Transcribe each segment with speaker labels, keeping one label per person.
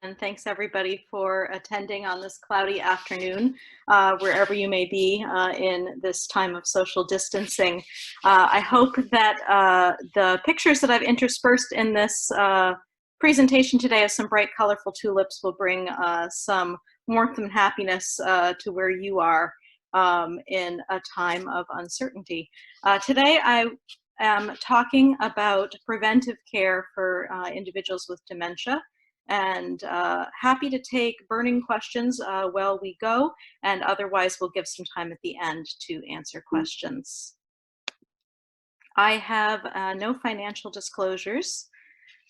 Speaker 1: And thanks everybody for attending on this cloudy afternoon, wherever you may be in this time of social distancing. I hope that the pictures that I've interspersed in this presentation today of some bright, colorful tulips will bring some warmth and happiness to where you are in a time of uncertainty. Today I am talking about preventive care for individuals with dementia. And happy to take burning questions while we go, and otherwise we'll give some time at the end to answer questions. I have no financial disclosures.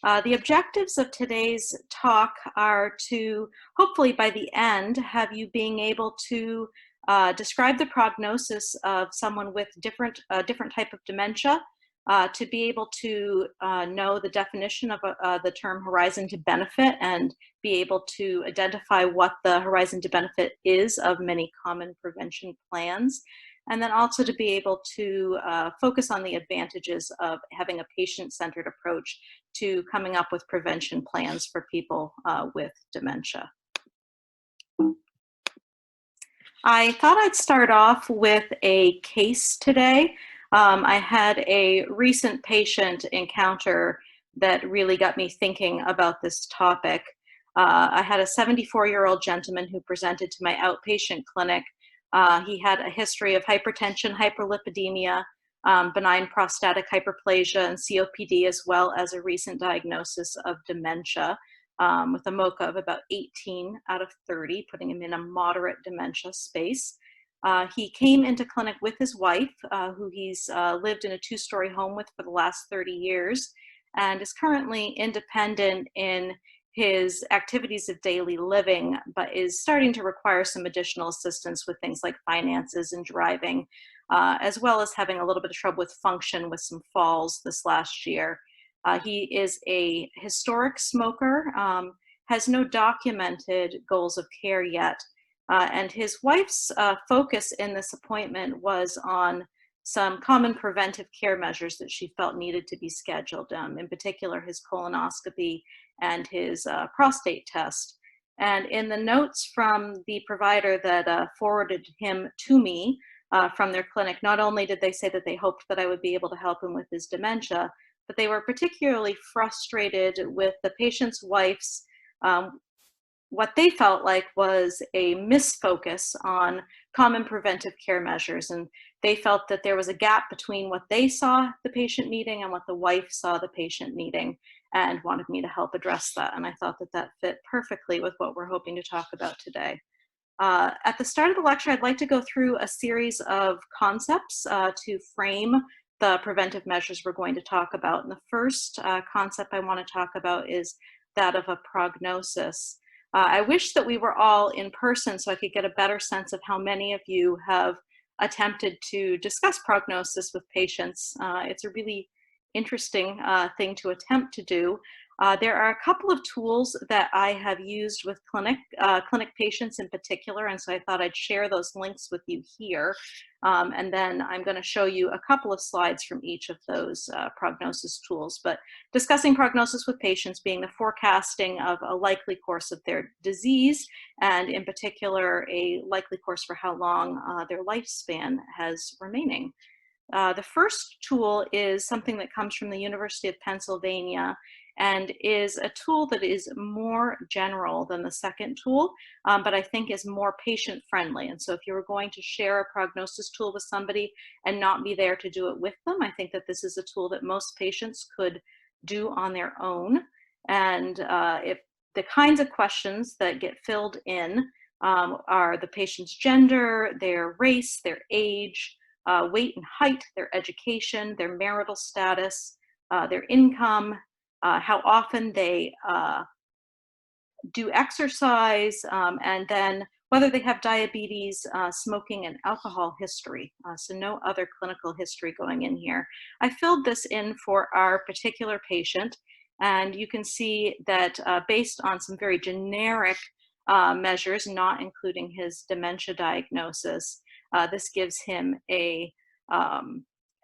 Speaker 1: The objectives of today's talk are to, hopefully by the end, have you being able to describe the prognosis of someone with different type of dementia, to be able to know the definition of the term horizon to benefit and be able to identify what the horizon to benefit is of many common prevention plans, and then also to be able to focus on the advantages of having a patient-centered approach to coming up with prevention plans for people with dementia. I thought I'd start off with a case today. I had a recent patient encounter that really got me thinking about this topic. I had a 74-year-old gentleman who presented to my outpatient clinic. He had a history of hypertension, hyperlipidemia, benign prostatic hyperplasia, and COPD, as well as a recent diagnosis of dementia, with a MoCA of about 18 out of 30, putting him in a moderate dementia space. He came into clinic with his wife, who he's lived in a two-story home with for the last 30 years, and is currently independent in his activities of daily living, but is starting to require some additional assistance with things like finances and driving, as well as having a little bit of trouble with function with some falls this last year. He is a historic smoker, has no documented goals of care yet, and his wife's focus in this appointment was on some common preventive care measures that she felt needed to be scheduled, in particular his colonoscopy and his prostate test. And in the notes from the provider that forwarded him to me from their clinic, not only did they say that they hoped that I would be able to help him with his dementia, but they were particularly frustrated with the patient's wife's what they felt like was a misfocus on common preventive care measures. And they felt that there was a gap between what they saw the patient needing and what the wife saw the patient needing, and wanted me to help address that. And I thought that that fit perfectly with what we're hoping to talk about today. At the start of the lecture, I'd like to go through a series of concepts to frame the preventive measures we're going to talk about. And the first concept I want to talk about is that of a prognosis. I wish that we were all in person so I could get a better sense of how many of you have attempted to discuss prognosis with patients. It's a really interesting thing to attempt to do. There are a couple of tools that I have used with clinic patients in particular, and so I thought I'd share those links with you here. And then I'm going to show you a couple of slides from each of those prognosis tools. But discussing prognosis with patients being the forecasting of a likely course of their disease, and in particular, a likely course for how long their lifespan has remaining. The first tool is something that comes from the University of Pennsylvania, and is a tool that is more general than the second tool, but I think is more patient friendly. And so if you were going to share a prognosis tool with somebody and not be there to do it with them, I think that this is a tool that most patients could do on their own. And if the kinds of questions that get filled in are the patient's gender, their race, their age, weight and height, their education, their marital status, their income, how often they do exercise, and then whether they have diabetes, smoking, and alcohol history. So no other clinical history going in here. I filled this in for our particular patient, and you can see that based on some very generic measures, not including his dementia diagnosis, this gives him a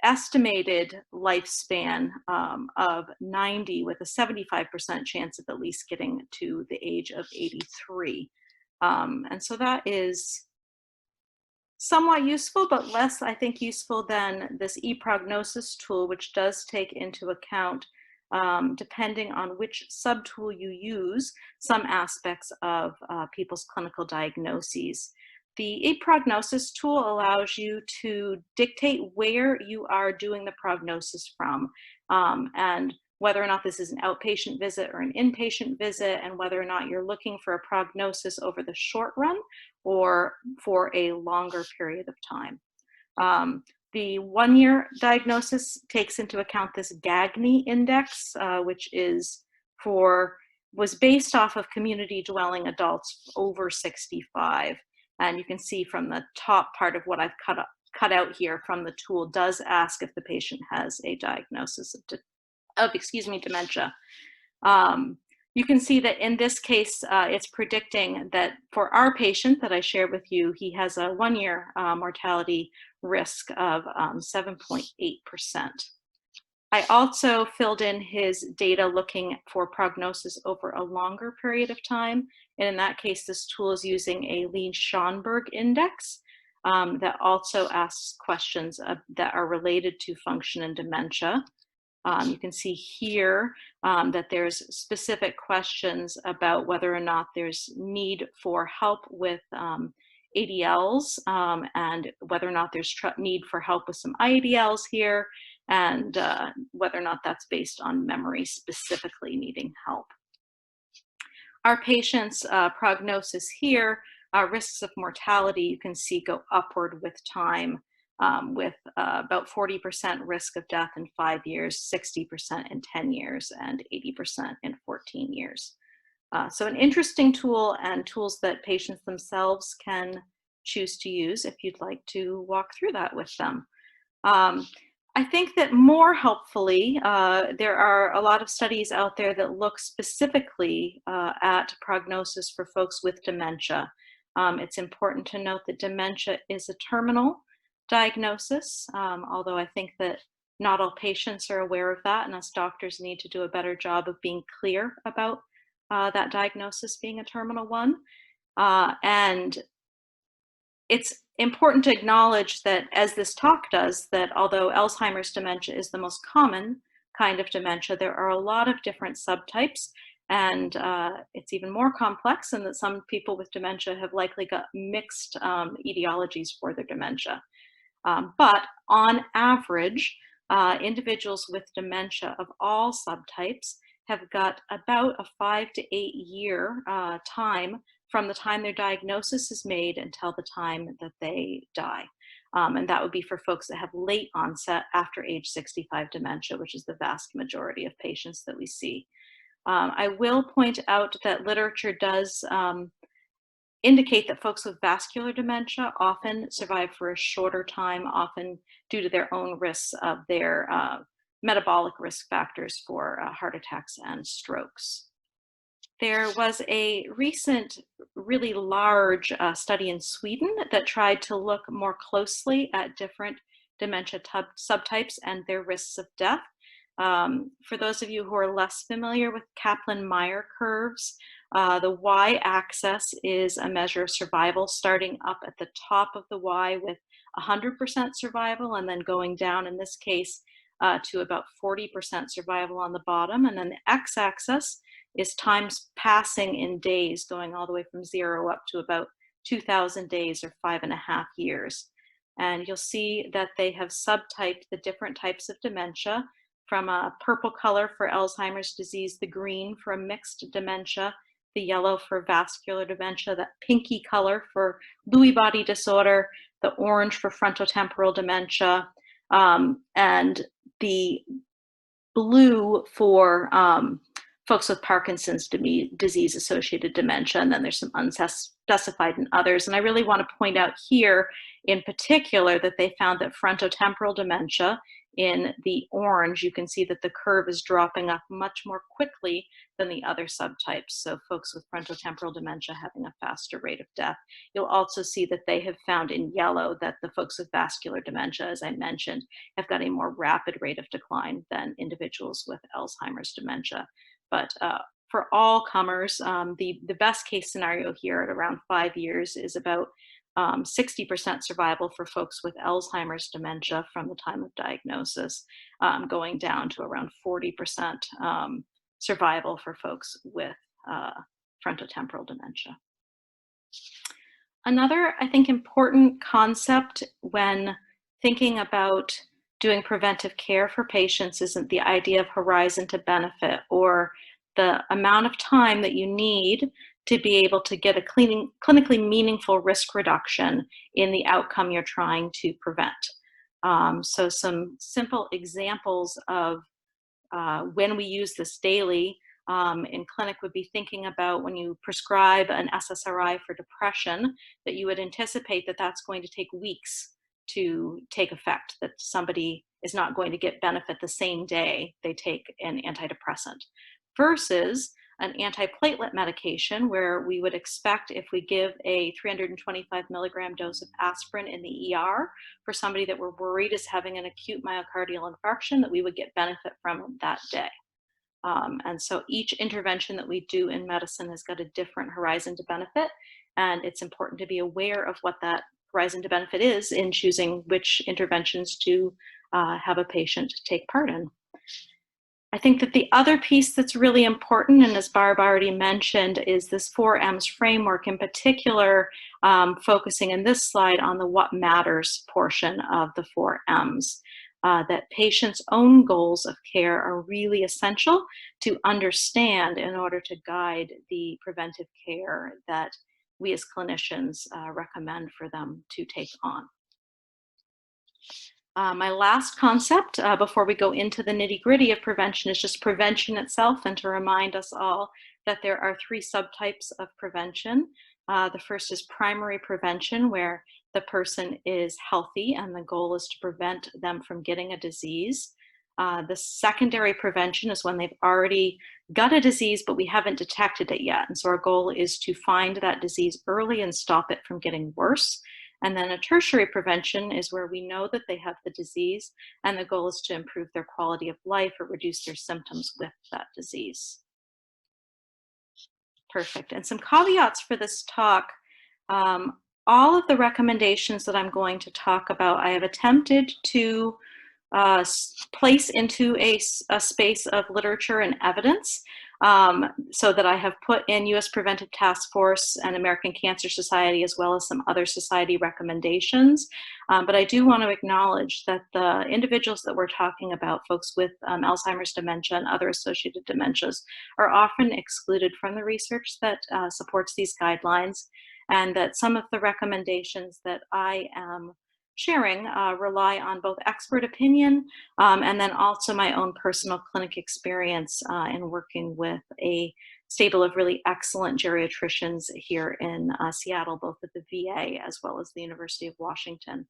Speaker 1: estimated lifespan of 90 with a 75% chance of at least getting to the age of 83. And so that is somewhat useful, but less, I think, useful than this ePrognosis tool, which does take into account, depending on which subtool you use, some aspects of people's clinical diagnoses. The ePrognosis tool allows you to dictate where you are doing the prognosis from, and whether or not this is an outpatient visit or an inpatient visit, and whether or not you're looking for a prognosis over the short run or for a longer period of time. The 1-year diagnosis takes into account this GAGNI index, which was based off of community dwelling adults over 65. And you can see from the top part of what I've cut out here from the tool does ask if the patient has a diagnosis of dementia. You can see that in this case, it's predicting that for our patient that I shared with you, he has a 1-year mortality risk of 7.8%. I also filled in his data looking for prognosis over a longer period of time. And in that case, this tool is using a Lee-Schonberg index that also asks questions that are related to function and dementia. You can see here that there's specific questions about whether or not there's need for help with ADLs, and whether or not there's need for help with some IADLs here, and whether or not that's based on memory specifically needing help. Our patient's prognosis here, risks of mortality, you can see go upward with time, with about 40% risk of death in 5 years, 60% in 10 years, and 80% in 14 years. So an interesting tool, and tools that patients themselves can choose to use if you'd like to walk through that with them. I think that more helpfully, there are a lot of studies out there that look specifically at prognosis for folks with dementia. It's important to note that dementia is a terminal diagnosis, although I think that not all patients are aware of that, and us doctors need to do a better job of being clear about that diagnosis being a terminal one. And it's important to acknowledge that, as this talk does, that although Alzheimer's dementia is the most common kind of dementia, there are a lot of different subtypes, and it's even more complex in that some people with dementia have likely got mixed etiologies for their dementia. But on average, individuals with dementia of all subtypes have got about a 5 to 8 year time from the time their diagnosis is made until the time that they die. And that would be for folks that have late onset after age 65 dementia, which is the vast majority of patients that we see. I will point out that literature does indicate that folks with vascular dementia often survive for a shorter time, often due to their own risks of their metabolic risk factors for heart attacks and strokes. There was a recent, really large study in Sweden that tried to look more closely at different dementia subtypes and their risks of death. For those of you who are less familiar with Kaplan-Meier curves, the y-axis is a measure of survival starting up at the top of the Y with 100% survival, and then going down in this case to about 40% survival on the bottom. And then the x-axis is times passing in days, going all the way from 0 up to about 2,000 days or 5.5 years. And you'll see that they have subtyped the different types of dementia from a purple color for Alzheimer's disease, the green for a mixed dementia, the yellow for vascular dementia, that pinky color for Lewy body disorder, the orange for frontotemporal dementia, and the blue for folks with Parkinson's disease-associated dementia, and then there's some unspecified and others. And I really want to point out here in particular that they found that frontotemporal dementia in the orange, you can see that the curve is dropping up much more quickly than the other subtypes. So folks with frontotemporal dementia having a faster rate of death. You'll also see that they have found in yellow that the folks with vascular dementia, as I mentioned, have got a more rapid rate of decline than individuals with Alzheimer's dementia. But for all comers, the best case scenario here at around 5 years is about 60% survival for folks with Alzheimer's dementia from the time of diagnosis, going down to around 40% survival for folks with frontotemporal dementia. Another, I think, important concept when thinking about doing preventive care for patients isn't the idea of horizon to benefit, or the amount of time that you need to be able to get a clinically meaningful risk reduction in the outcome you're trying to prevent. So some simple examples of when we use this daily in clinic would be thinking about when you prescribe an SSRI for depression, that you would anticipate that that's going to take weeks to take effect, that somebody is not going to get benefit the same day they take an antidepressant, versus an antiplatelet medication where we would expect, if we give a 325 milligram dose of aspirin in the ER for somebody that we're worried is having an acute myocardial infarction, that we would get benefit from that day. And so each intervention that we do in medicine has got a different horizon to benefit, and it's important to be aware of what that horizon to benefit is in choosing which interventions to have a patient take part in. I think that the other piece that's really important, and as Barb already mentioned, is this 4Ms framework, in particular, focusing in this slide on the what matters portion of the 4Ms. That patients' own goals of care are really essential to understand in order to guide the preventive care that we as clinicians recommend for them to take on. My last concept before we go into the nitty-gritty of prevention is just prevention itself, and to remind us all that there are 3 subtypes of prevention. The first is primary prevention, where the person is healthy and the goal is to prevent them from getting a disease. The secondary prevention is when they've already got a disease, but we haven't detected it yet. And so our goal is to find that disease early and stop it from getting worse. And then a tertiary prevention is where we know that they have the disease, and the goal is to improve their quality of life or reduce their symptoms with that disease. Perfect. And some caveats for this talk. All of the recommendations that I'm going to talk about, I have attempted to place into a space of literature and evidence, so that I have put in US Preventive Task Force and American Cancer Society, as well as some other society recommendations. But I do want to acknowledge that the individuals that we're talking about, folks with Alzheimer's dementia and other associated dementias, are often excluded from the research that supports these guidelines, and that some of the recommendations that I am sharing rely on both expert opinion and then also my own personal clinic experience in working with a stable of really excellent geriatricians here in Seattle, both at the VA as well as the University of Washington.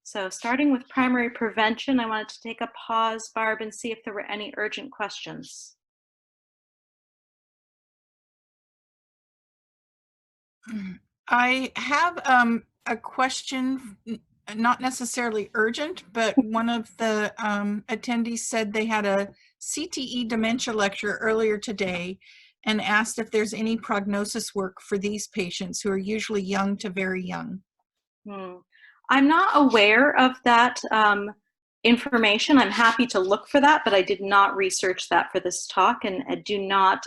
Speaker 1: So starting with primary prevention, I wanted to take a pause, Barb, and see if there were any urgent questions.
Speaker 2: I have a question, not necessarily urgent, but one of the attendees said they had a CTE dementia lecture earlier today and asked if there's any prognosis work for these patients who are usually young to very young.
Speaker 1: I'm not aware of that information. I'm happy to look for that, but I did not research that for this talk, and I do not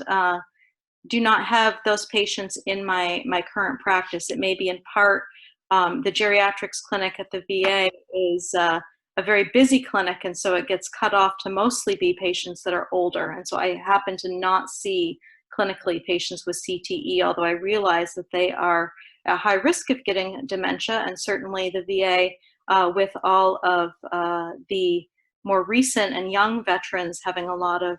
Speaker 1: have those patients in my current practice. It may be in part the geriatrics clinic at the VA is a very busy clinic, and so it gets cut off to mostly be patients that are older. And so I happen to not see clinically patients with CTE, although I realize that they are at high risk of getting dementia, and certainly the VA with all of the more recent and young veterans having a lot of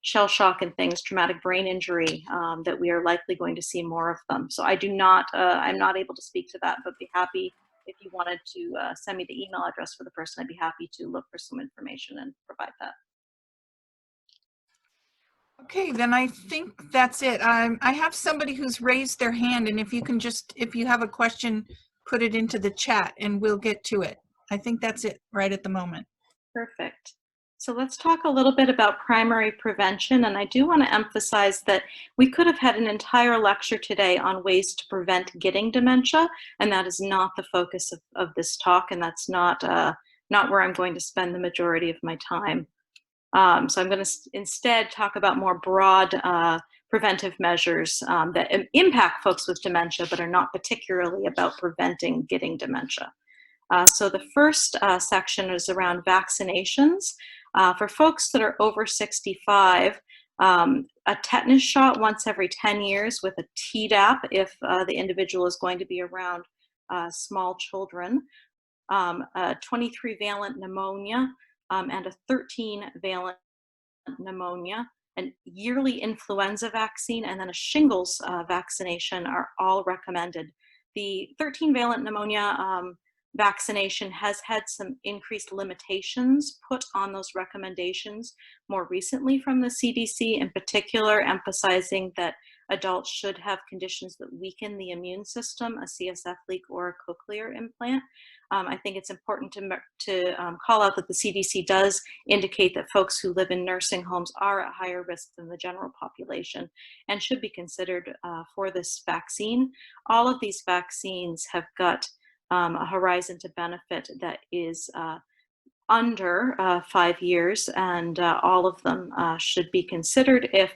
Speaker 1: shell shock and things, traumatic brain injury, that we are likely going to see more of them. So I do not, I'm not able to speak to that, but be happy if you wanted to send me the email address for the person, I'd be happy to look for some information and provide that.
Speaker 2: Okay, then I think that's it. I have somebody who's raised their hand, and if you can just, if you have a question, put it into the chat and we'll get to it. I think that's it right at the moment.
Speaker 1: Perfect. So let's talk a little bit about primary prevention. And I do want to emphasize that we could have had an entire lecture today on ways to prevent getting dementia, and that is not the focus of this talk, and that's not where I'm going to spend the majority of my time. So I'm going to instead talk about more broad preventive measures that impact folks with dementia, but are not particularly about preventing getting dementia. So the first section is around vaccinations. For folks that are over 65, a tetanus shot once every 10 years with a Tdap if the individual is going to be around small children, a 23-valent pneumonia, and a 13-valent pneumonia, a yearly influenza vaccine, and then a shingles vaccination are all recommended. The 13-valent pneumonia vaccination has had some increased limitations put on those recommendations more recently from the CDC, in particular emphasizing that adults should have conditions that weaken the immune system, a CSF leak or a cochlear implant. I think it's important to call out that the CDC does indicate that folks who live in nursing homes are at higher risk than the general population and should be considered for this vaccine. All of these vaccines have got a horizon to benefit that is under 5 years, and all of them should be considered if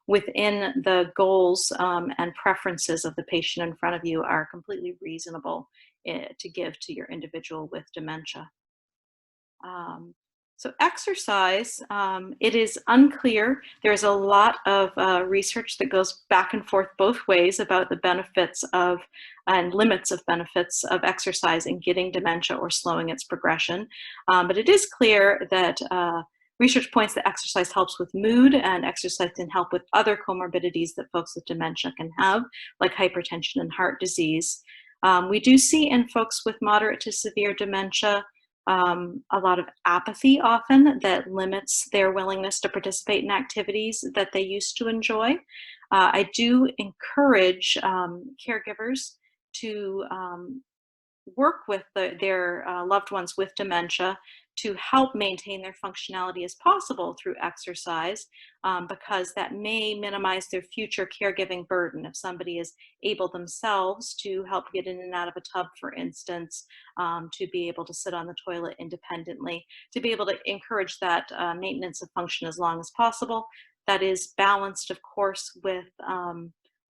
Speaker 1: within the goals and preferences of the patient in front of you are completely reasonable to give to your individual with dementia. So exercise, it is unclear. There's a lot of research that goes back and forth both ways about the benefits of and limits of benefits of exercise in getting dementia or slowing its progression. But it is clear that research points that exercise helps with mood, and exercise can help with other comorbidities that folks with dementia can have, like hypertension and heart disease. We do see in folks with moderate to severe dementia a lot of apathy often that limits their willingness to participate in activities that they used to enjoy. I do encourage caregivers to work with their loved ones with dementia to help maintain their functionality as possible through exercise, because that may minimize their future caregiving burden. If somebody is able themselves to help get in and out of a tub, for instance, to be able to sit on the toilet independently, to be able to encourage that maintenance of function as long as possible. That is balanced, of course, with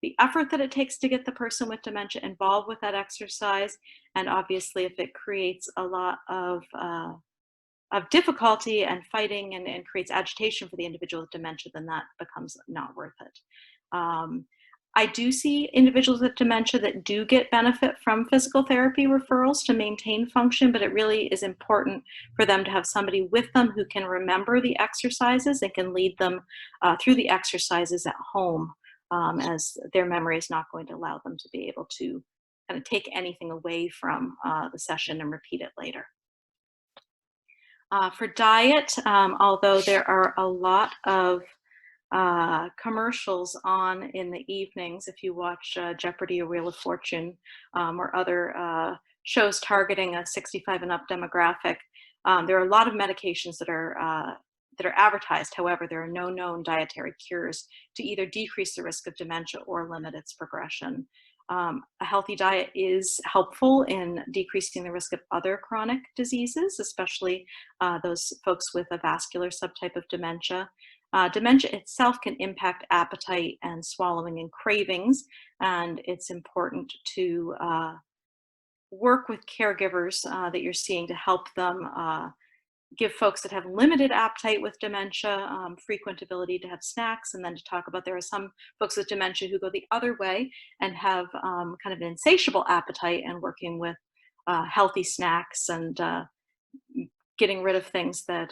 Speaker 1: the effort that it takes to get the person with dementia involved with that exercise. And obviously, if it creates a lot of difficulty and fighting and creates agitation for the individual with dementia, then that becomes not worth it. I do see individuals with dementia that do get benefit from physical therapy referrals to maintain function, but it really is important for them to have somebody with them who can remember the exercises and can lead them through the exercises at home, as their memory is not going to allow them to be able to kind of take anything away from the session and repeat it later. For diet, although there are a lot of commercials on in the evenings, if you watch Jeopardy or Wheel of Fortune or other shows targeting a 65 and up demographic, there are a lot of medications that are advertised. However, there are no known dietary cures to either decrease the risk of dementia or limit its progression. A healthy diet is helpful in decreasing the risk of other chronic diseases, especially those folks with a vascular subtype of dementia. Dementia itself can impact appetite and swallowing and cravings, and it's important to work with caregivers that you're seeing to help them give folks that have limited appetite with dementia frequent ability to have snacks, and then to talk about there are some folks with dementia who go the other way and have kind of an insatiable appetite, and working with healthy snacks and getting rid of things that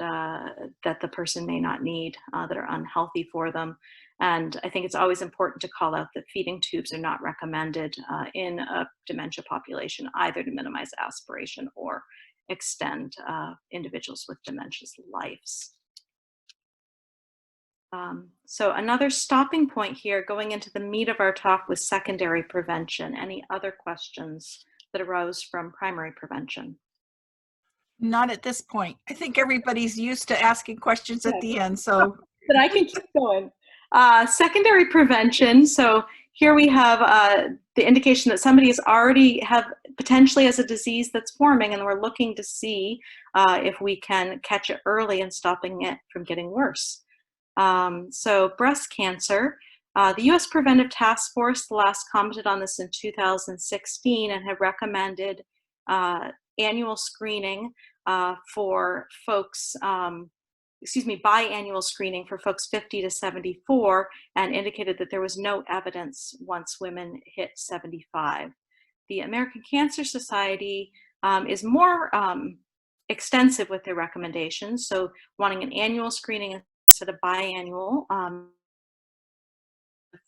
Speaker 1: that the person may not need that are unhealthy for them. And I think it's always important to call out that feeding tubes are not recommended in a dementia population, either to minimize aspiration or extend individuals with dementia's lives. So another stopping point here, going into the meat of our talk, was secondary prevention. Any other questions that arose from primary prevention?
Speaker 2: Not at this point. I think everybody's used to asking questions at the end, so.
Speaker 1: But I can keep going. Secondary prevention. So here we have the indication that somebody is already potentially has a disease that's forming, and we're looking to see if we can catch it early and stopping it from getting worse. So breast cancer, the U.S. Preventive Task Force last commented on this in 2016 and had recommended annual screening for folks, biannual screening for folks 50 to 74, and indicated that there was no evidence once women hit 75. The American Cancer Society is more extensive with their recommendations, so wanting an annual screening instead of biannual,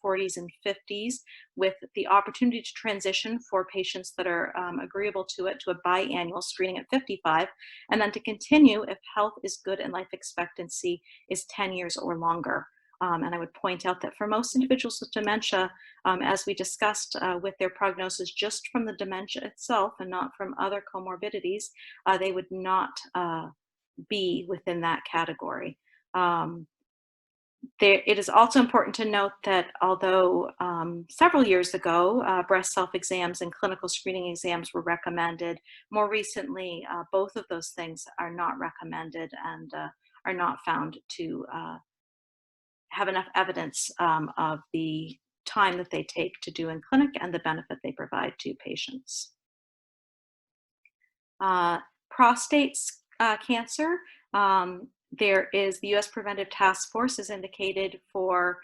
Speaker 1: 40s and 50s, with the opportunity to transition for patients that are agreeable to it to a biannual screening at 55, and then to continue if health is good and life expectancy is 10 years or longer. And I would point out that for most individuals with dementia, as we discussed with their prognosis just from the dementia itself and not from other comorbidities, they would not be within that category. It is also important to note that although several years ago, breast self-exams and clinical screening exams were recommended, more recently, both of those things are not recommended and are not found to have enough evidence of the time that they take to do in clinic and the benefit they provide to patients. Prostate cancer. There is the U.S. Preventive Task Force has indicated for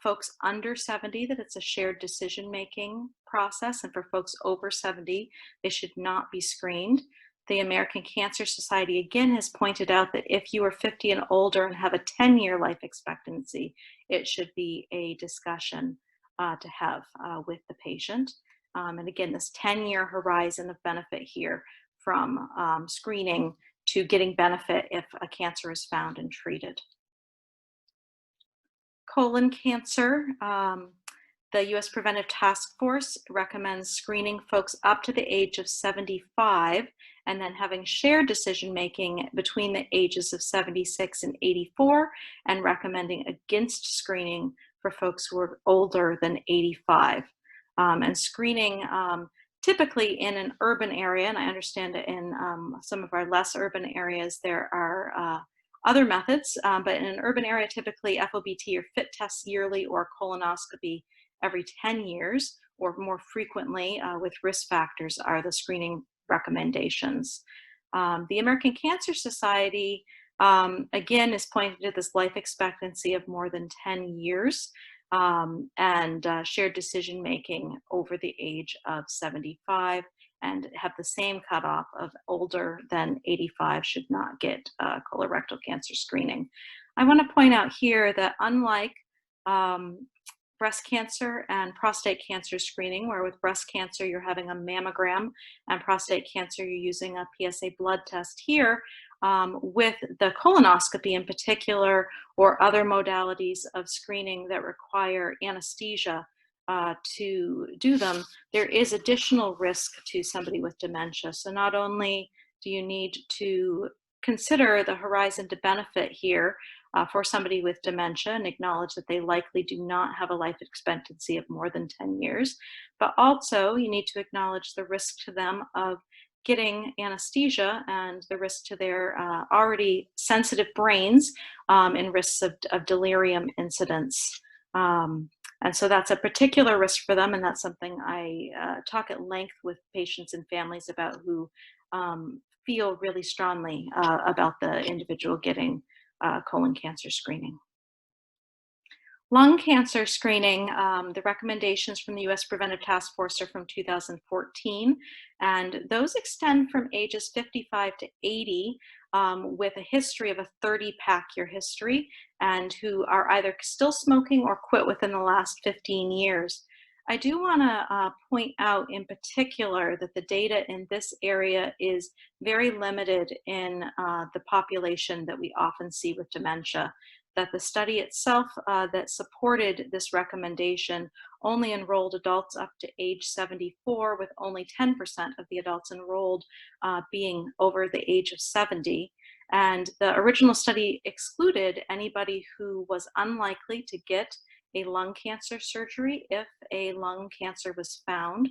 Speaker 1: folks under 70 that it's a shared decision-making process, and for folks over 70, they should not be screened. The American Cancer Society again has pointed out that if you are 50 and older and have a 10-year life expectancy, it should be a discussion to have with the patient. And again, this 10-year horizon of benefit here from screening to getting benefit if a cancer is found and treated. Colon cancer, the U.S. Preventive Task Force recommends screening folks up to the age of 75 and then having shared decision-making between the ages of 76 and 84, and recommending against screening for folks who are older than 85. And screening typically in an urban area, and I understand that in some of our less urban areas there are other methods, but in an urban area, typically FOBT or FIT tests yearly or colonoscopy every 10 years, or more frequently with risk factors are the screening recommendations. The American Cancer Society, again, is pointing to this life expectancy of more than 10 years. And shared decision-making over the age of 75, and have the same cutoff of older than 85 should not get colorectal cancer screening. I want to point out here that unlike breast cancer and prostate cancer screening, where with breast cancer you're having a mammogram and prostate cancer you're using a PSA blood test, here with the colonoscopy in particular, or other modalities of screening that require anesthesia to do them, there is additional risk to somebody with dementia. So not only do you need to consider the horizon to benefit here for somebody with dementia and acknowledge that they likely do not have a life expectancy of more than 10 years, but also you need to acknowledge the risk to them of getting anesthesia and the risk to their already sensitive brains and risks of delirium incidents. And so that's a particular risk for them, and that's something I talk at length with patients and families about who feel really strongly about the individual getting colon cancer screening. Lung cancer screening, the recommendations from the U.S. Preventive Task Force are from 2014, and those extend from ages 55 to 80 with a history of a 30-pack year history and who are either still smoking or quit within the last 15 years. I do want to point out in particular that the data in this area is very limited in the population that we often see with dementia, that the study itself that supported this recommendation only enrolled adults up to age 74, with only 10% of the adults enrolled being over the age of 70. And the original study excluded anybody who was unlikely to get a lung cancer surgery if a lung cancer was found,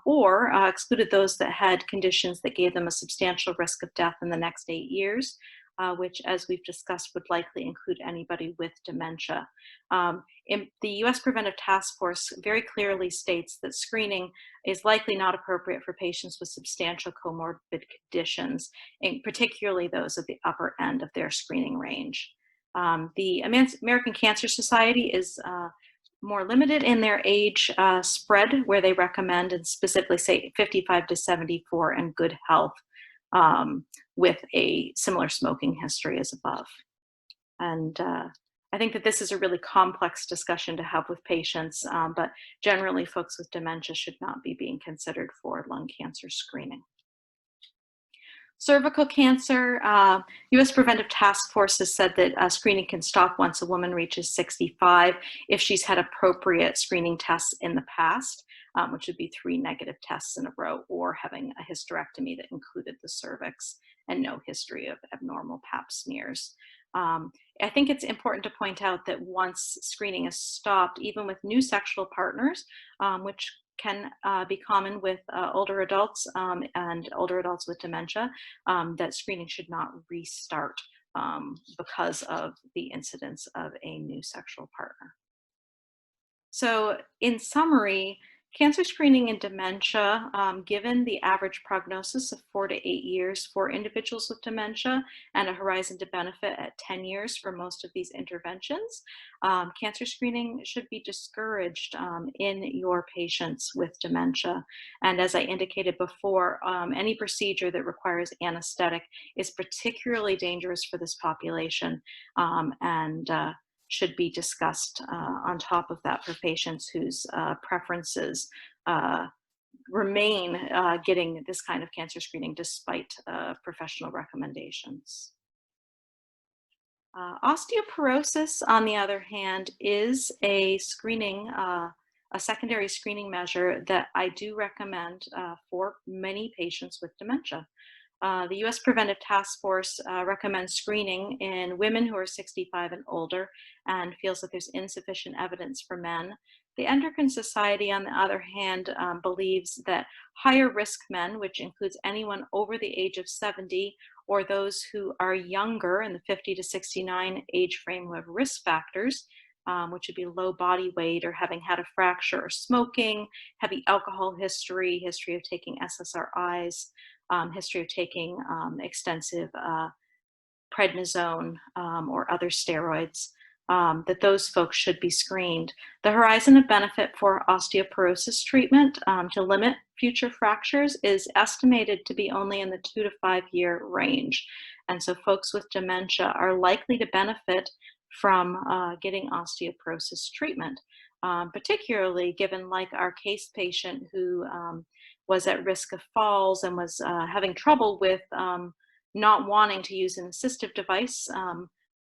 Speaker 1: or excluded those that had conditions that gave them a substantial risk of death in the next 8 years, which, as we've discussed, would likely include anybody with dementia. The U.S. Preventive Task Force very clearly states that screening is likely not appropriate for patients with substantial comorbid conditions, and particularly those at the upper end of their screening range. The American Cancer Society is more limited in their age spread, where they recommend and specifically say 55 to 74 and good health, with a similar smoking history as above. And I think that this is a really complex discussion to have with patients, but generally folks with dementia should not be being considered for lung cancer screening. Cervical cancer, U.S. Preventive Task Force has said that screening can stop once a woman reaches 65 if she's had appropriate screening tests in the past, which would be 3 negative tests in a row, or having a hysterectomy that included the cervix and no history of abnormal pap smears. I think it's important to point out that once screening is stopped, even with new sexual partners, which can be common with older adults and older adults with dementia, that screening should not restart because of the incidence of a new sexual partner. So in summary, cancer screening in dementia, given the average prognosis of 4 to 8 years for individuals with dementia and a horizon to benefit at 10 years for most of these interventions, cancer screening should be discouraged in your patients with dementia. And as I indicated before, any procedure that requires anesthetic is particularly dangerous for this population, and should be discussed on top of that for patients whose preferences remain getting this kind of cancer screening despite professional recommendations. Osteoporosis, on the other hand, is a screening, a secondary screening measure that I do recommend for many patients with dementia. The U.S. Preventive Task Force recommends screening in women who are 65 and older and feels that there's insufficient evidence for men. The Endocrine Society, on the other hand, believes that higher risk men, which includes anyone over the age of 70 or those who are younger in the 50 to 69 age frame who have risk factors, which would be low body weight or having had a fracture or smoking, heavy alcohol history, history of taking SSRIs, history of taking extensive prednisone or other steroids, that those folks should be screened. The horizon of benefit for osteoporosis treatment to limit future fractures is estimated to be only in the 2 to 5 year range. And so folks with dementia are likely to benefit from getting osteoporosis treatment, particularly given, like our case patient who was at risk of falls and was having trouble with not wanting to use an assistive device.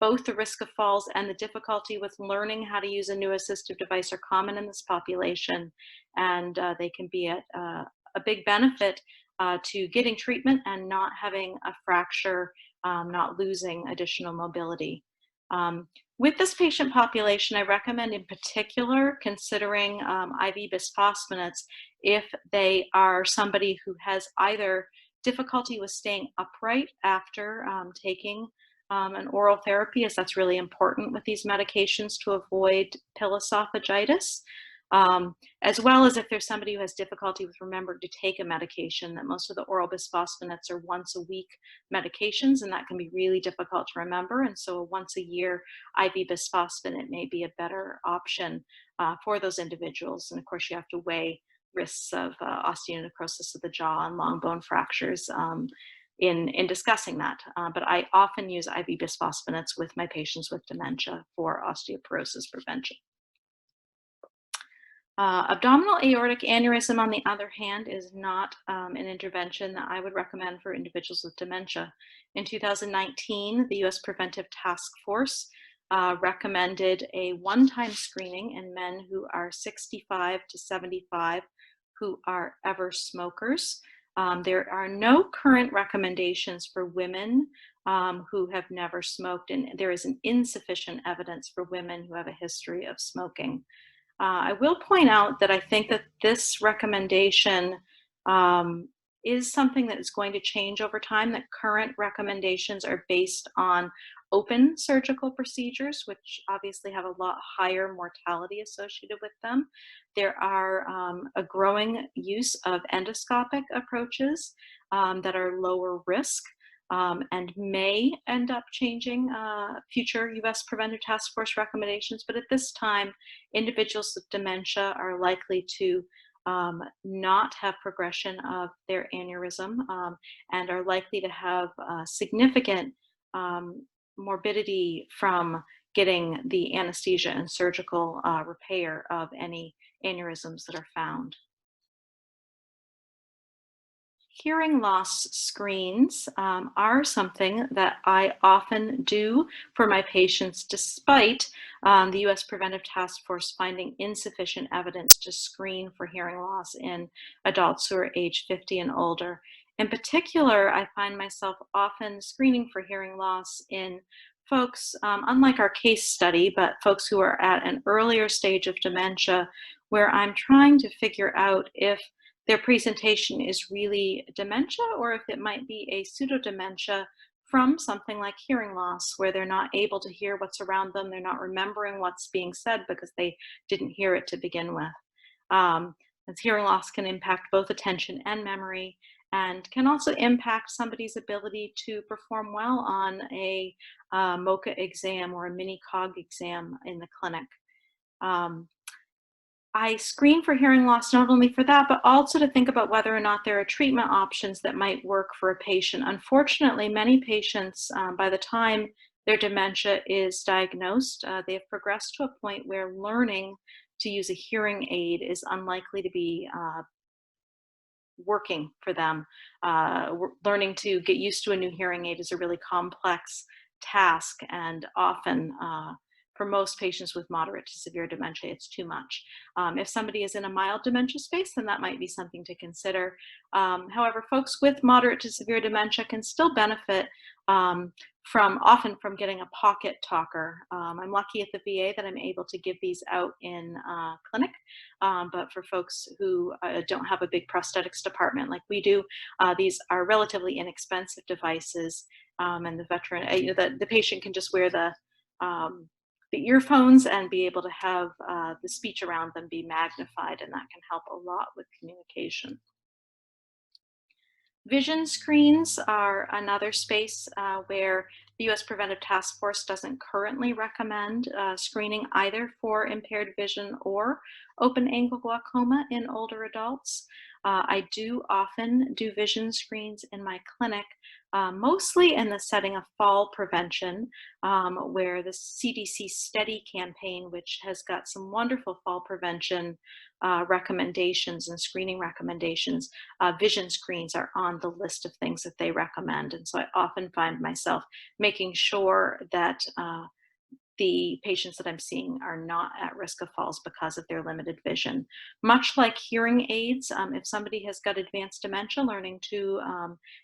Speaker 1: Both the risk of falls and the difficulty with learning how to use a new assistive device are common in this population, and they can be at a big benefit to getting treatment and not having a fracture, not losing additional mobility. With this patient population, I recommend in particular considering IV bisphosphonates if they are somebody who has either difficulty with staying upright after taking an oral therapy, as that's really important with these medications to avoid pill esophagitis, as well as if there's somebody who has difficulty with remembering to take a medication, that most of the oral bisphosphonates are once a week medications, and that can be really difficult to remember. And so a once a year IV bisphosphonate may be a better option for those individuals. And of course, you have to weigh risks of osteonecrosis of the jaw and long bone fractures in discussing that. But I often use IV bisphosphonates with my patients with dementia for osteoporosis prevention. Abdominal aortic aneurysm, on the other hand, is not an intervention that I would recommend for individuals with dementia. In 2019, the U.S. Preventive Task Force recommended a one-time screening in men who are 65 to 75 who are ever smokers. There are no current recommendations for women who have never smoked, and there is an insufficient evidence for women who have a history of smoking. I will point out that I think that this recommendation is something that is going to change over time, that current recommendations are based on open surgical procedures, which obviously have a lot higher mortality associated with them. There are a growing use of endoscopic approaches that are lower risk. And may end up changing future U.S. Preventive Task Force recommendations. But at this time, individuals with dementia are likely to not have progression of their aneurysm and are likely to have significant morbidity from getting the anesthesia and surgical repair of any aneurysms that are found. Hearing loss screens are something that I often do for my patients, despite the U.S. Preventive Task Force finding insufficient evidence to screen for hearing loss in adults who are age 50 and older. In particular, I find myself often screening for hearing loss in folks, unlike our case study, but folks who are at an earlier stage of dementia, where I'm trying to figure out if their presentation is really dementia or if it might be a pseudodementia from something like hearing loss, where they're not able to hear what's around them, they're not remembering what's being said because they didn't hear it to begin with. As hearing loss can impact both attention and memory, and can also impact somebody's ability to perform well on a MOCA exam or a mini cog exam in the clinic. I screen for hearing loss not only for that, but also to think about whether or not there are treatment options that might work for a patient. Unfortunately, many patients, by the time their dementia is diagnosed, they have progressed to a point where learning to use a hearing aid is unlikely to be working for them. Learning to get used to a new hearing aid is a really complex task, and often for most patients with moderate to severe dementia, it's too much. If somebody is in a mild dementia space, then that might be something to consider. However, folks with moderate to severe dementia can still benefit often from getting a pocket talker. I'm lucky at the VA that I'm able to give these out in clinic, but for folks who don't have a big prosthetics department like we do, these are relatively inexpensive devices, and the veteran, the patient can just wear the earphones and be able to have the speech around them be magnified, and that can help a lot with communication. Vision screens are another space where the U.S. Preventive Task Force doesn't currently recommend screening either for impaired vision or open-angle glaucoma in older adults. I do often do vision screens in my clinic, mostly in the setting of fall prevention, where the CDC STEADY campaign, which has got some wonderful fall prevention recommendations and screening recommendations, vision screens are on the list of things that they recommend. And so I often find myself making sure that the patients that I'm seeing are not at risk of falls because of their limited vision. Much like hearing aids, if somebody has got advanced dementia, learning to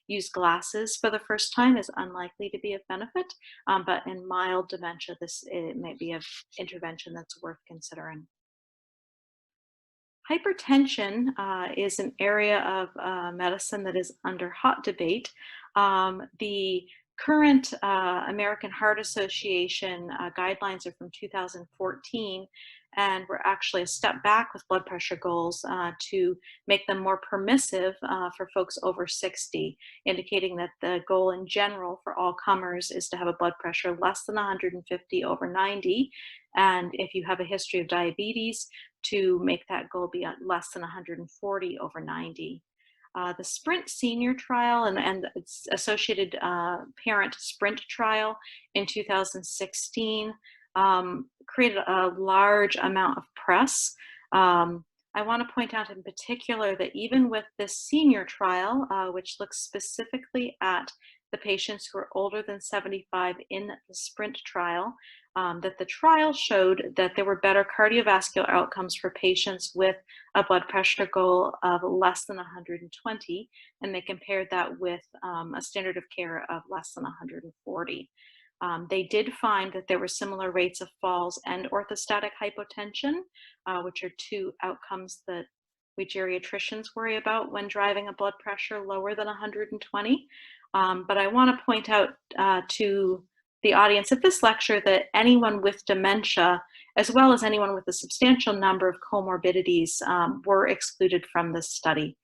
Speaker 1: use glasses for the first time is unlikely to be of benefit. But in mild dementia, it may be an intervention that's worth considering. Hypertension is an area of medicine that is under hot debate. The current American Heart Association guidelines are from 2014, and we're actually a step back with blood pressure goals to make them more permissive for folks over 60, indicating that the goal in general for all comers is to have a blood pressure less than 150 over 90, and if you have a history of diabetes, to make that goal be less than 140 over 90. The Sprint Senior trial and its associated parent Sprint trial in 2016 created a large amount of press. I want to point out in particular that even with this senior trial, which looks specifically at the patients who are older than 75 in the Sprint trial, that the trial showed that there were better cardiovascular outcomes for patients with a blood pressure goal of less than 120, and they compared that with a standard of care of less than 140. They did find that there were similar rates of falls and orthostatic hypotension, which are two outcomes that we geriatricians worry about when driving a blood pressure lower than 120. But I want to point out to the audience at this lecture that anyone with dementia, as well as anyone with a substantial number of comorbidities, were excluded from this study.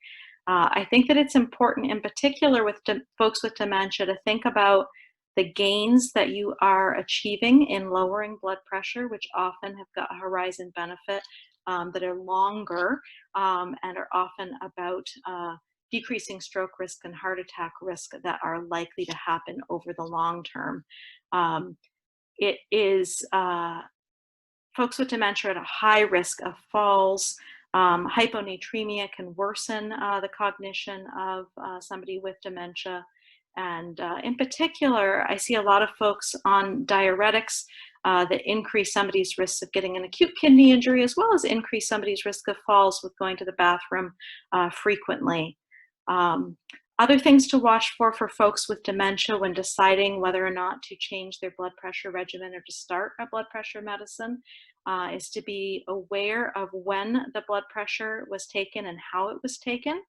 Speaker 1: I think that it's important, in particular with folks with dementia, to think about the gains that you are achieving in lowering blood pressure, which often have got a horizon benefit that are longer and are often about decreasing stroke risk and heart attack risk that are likely to happen over the long term. It is folks with dementia at a high risk of falls. Hyponatremia can worsen the cognition of somebody with dementia. And in particular, I see a lot of folks on diuretics that increase somebody's risk of getting an acute kidney injury, as well as increase somebody's risk of falls with going to the bathroom frequently. Other things to watch for folks with dementia when deciding whether or not to change their blood pressure regimen or to start a blood pressure medicine is to be aware of when the blood pressure was taken and how it was taken.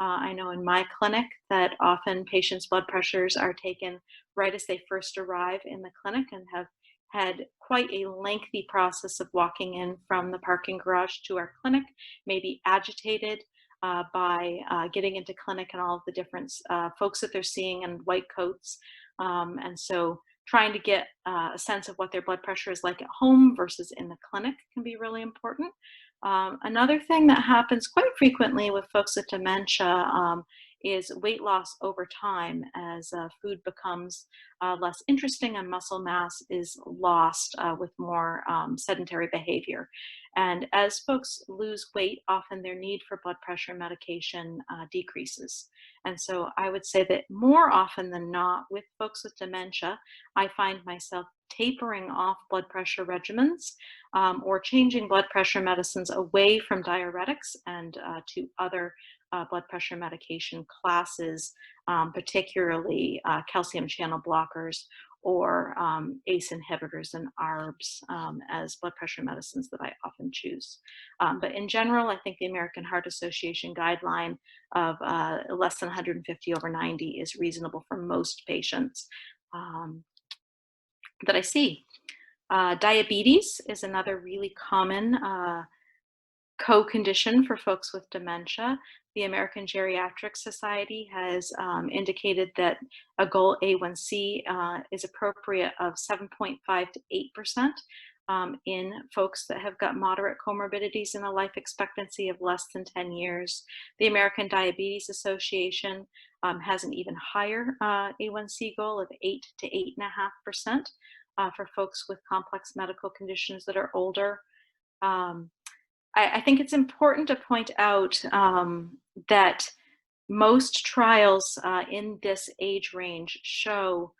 Speaker 1: I know in my clinic that often patients' blood pressures are taken right as they first arrive in the clinic and have had quite a lengthy process of walking in from the parking garage to our clinic, maybe agitated by getting into clinic and all of the different folks that they're seeing in white coats. And so trying to get a sense of what their blood pressure is like at home versus in the clinic can be really important. Another thing that happens quite frequently with folks with dementia is weight loss over time as food becomes less interesting and muscle mass is lost with more sedentary behavior. And as folks lose weight, often their need for blood pressure medication decreases. And so I would say that more often than not with folks with dementia, I find myself tapering off blood pressure regimens or changing blood pressure medicines away from diuretics and to other blood pressure medication classes, particularly calcium channel blockers or ACE inhibitors and ARBs as blood pressure medicines that I often choose. But in general, I think the American Heart Association guideline of less than 150/90 is reasonable for most patients that I see. Diabetes is another really common co-condition for folks with dementia. The American Geriatric Society has indicated that a goal A1C is appropriate of 7.5 to 8% in folks that have got moderate comorbidities and a life expectancy of less than 10 years. The American Diabetes Association has an even higher A1C goal of 8 to 8.5% for folks with complex medical conditions that are older. I think it's important to point out that most trials in this age range show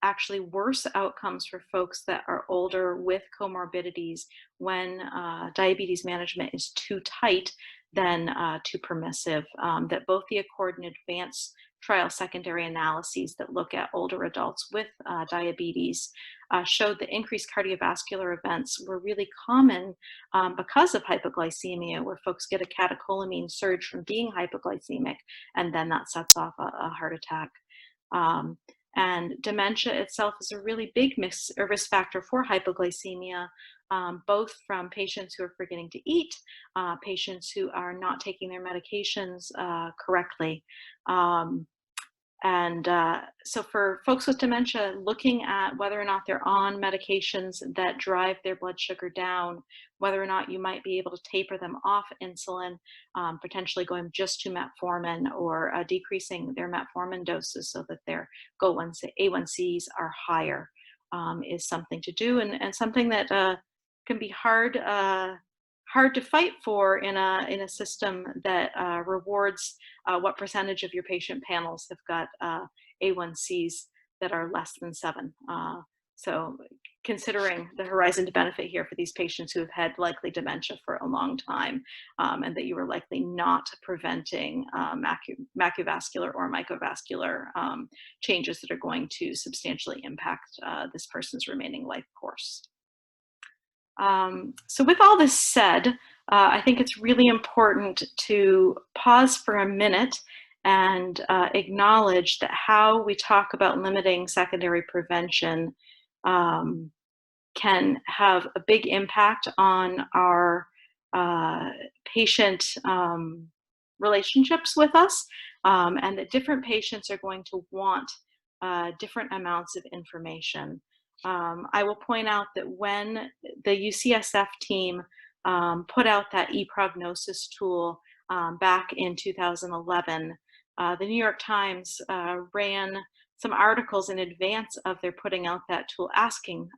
Speaker 1: actually worse outcomes for folks that are older with comorbidities when diabetes management is too tight than too permissive. That both the ACCORD and ADVANCE trial secondary analyses that look at older adults with diabetes showed that increased cardiovascular events were really common because of hypoglycemia, where folks get a catecholamine surge from being hypoglycemic, and then that sets off a heart attack. And dementia itself is a really big risk factor for hypoglycemia, both from patients who are forgetting to eat, patients who are not taking their medications correctly. And so for folks with dementia, looking at whether or not they're on medications that drive their blood sugar down, whether or not you might be able to taper them off insulin, potentially going just to metformin or decreasing their metformin doses so that their A1Cs are higher, is something to do, and something that can be hard to fight for in a system that rewards what percentage of your patient panels have got A1Cs that are less than 7. So considering the horizon to benefit here for these patients who have had likely dementia for a long time, and that you are likely not preventing macuvascular or microvascular changes that are going to substantially impact this person's remaining life course. So with all this said, I think it's really important to pause for a minute and acknowledge that how we talk about limiting secondary prevention can have a big impact on our patient relationships with us, and that different patients are going to want different amounts of information. I will point out that when the UCSF team put out that ePrognosis tool back in 2011, the New York Times ran some articles in advance of their putting out that tool, asking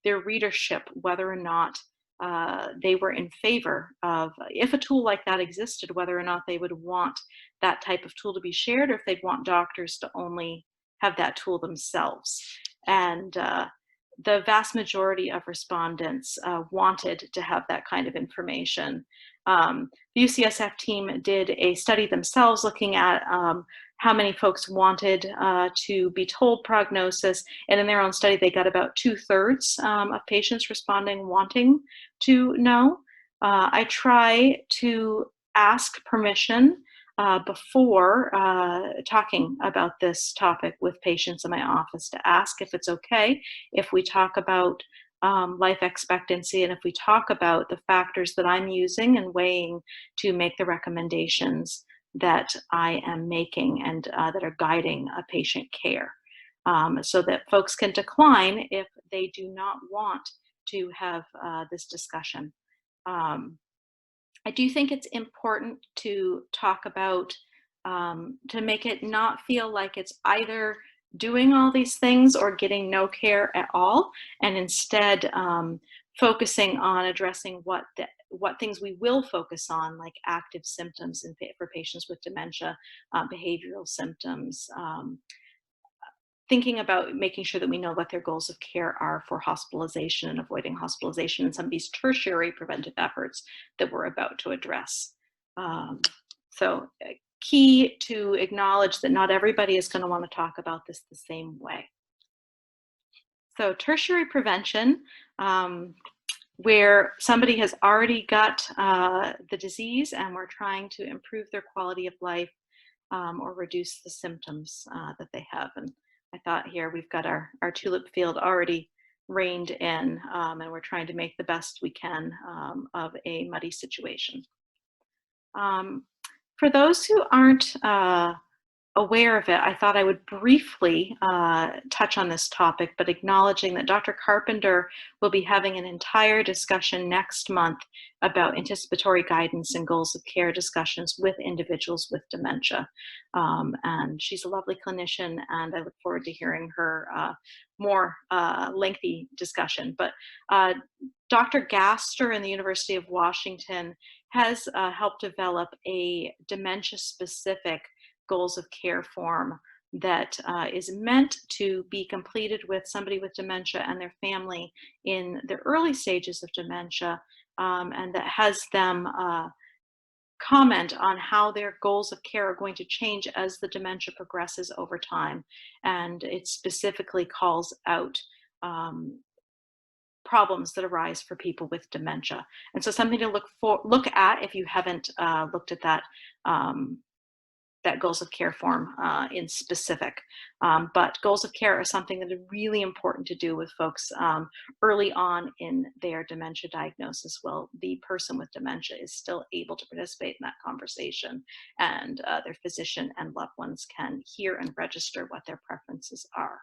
Speaker 1: their readership whether or not they were in favor of, if a tool like that existed, whether or not they would want that type of tool to be shared, or if they'd want doctors to only have that tool themselves. And the vast majority of respondents wanted to have that kind of information. The UCSF team did a study themselves looking at how many folks wanted to be told prognosis, and in their own study they got about 2/3 of patients responding wanting to know. I try to ask permission before talking about this topic with patients in my office, to ask if it's okay if we talk about life expectancy, and if we talk about the factors that I'm using and weighing to make the recommendations that I am making and that are guiding a patient care, so that folks can decline if they do not want to have this discussion. I do think it's important to talk about, to make it not feel like it's either doing all these things or getting no care at all, and instead focusing on addressing what things we will focus on, like active symptoms for patients with dementia, behavioral symptoms, thinking about making sure that we know what their goals of care are for hospitalization and avoiding hospitalization, and some of these tertiary preventive efforts that we're about to address. So key to acknowledge that not everybody is going to want to talk about this the same way. So tertiary prevention, where somebody has already got the disease and we're trying to improve their quality of life or reduce the symptoms that they have. And I thought here we've got our tulip field already reined in, and we're trying to make the best we can of a muddy situation. For those who aren't aware of it, I thought I would briefly touch on this topic, but acknowledging that Dr. Carpenter will be having an entire discussion next month about anticipatory guidance and goals of care discussions with individuals with dementia. And she's a lovely clinician, and I look forward to hearing her more lengthy discussion. But Dr. Gaster in the University of Washington has helped develop a dementia-specific goals of care form that is meant to be completed with somebody with dementia and their family in the early stages of dementia, and that has them comment on how their goals of care are going to change as the dementia progresses over time. And it specifically calls out problems that arise for people with dementia. And so something to look at if you haven't looked at that that goals of care form in specific. But goals of care are something that are really important to do with folks early on in their dementia diagnosis. Well, the person with dementia is still able to participate in that conversation, and their physician and loved ones can hear and register what their preferences are.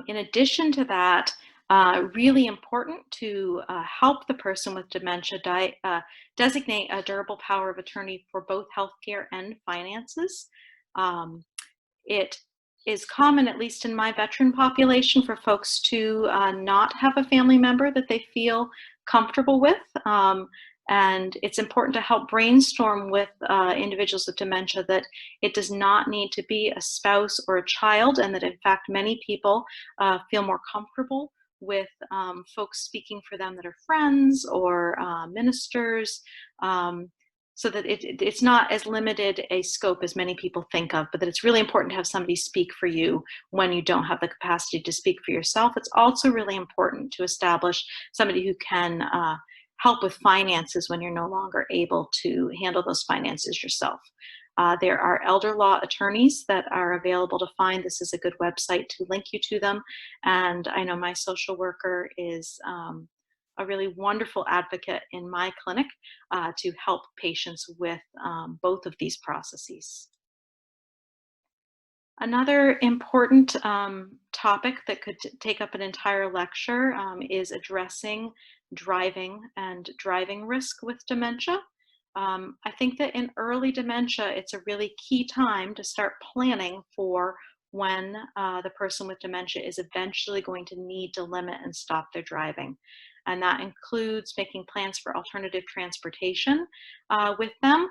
Speaker 1: In addition to that, really important to help the person with dementia designate a durable power of attorney for both healthcare and finances. It is common, at least in my veteran population, for folks to not have a family member that they feel comfortable with. And it's important to help brainstorm with individuals with dementia that it does not need to be a spouse or a child, and that in fact many people feel more comfortable with folks speaking for them that are friends or ministers, so that it's not as limited a scope as many people think of, but that it's really important to have somebody speak for you when you don't have the capacity to speak for yourself. It's also really important to establish somebody who can help with finances when you're no longer able to handle those finances yourself. There are elder law attorneys that are available to find. This is a good website to link you to them. And I know my social worker is a really wonderful advocate in my clinic to help patients with both of these processes. Another important topic that could take up an entire lecture is addressing driving and driving risk with dementia. I think that in early dementia, it's a really key time to start planning for when the person with dementia is eventually going to need to limit and stop their driving. And that includes making plans for alternative transportation with them,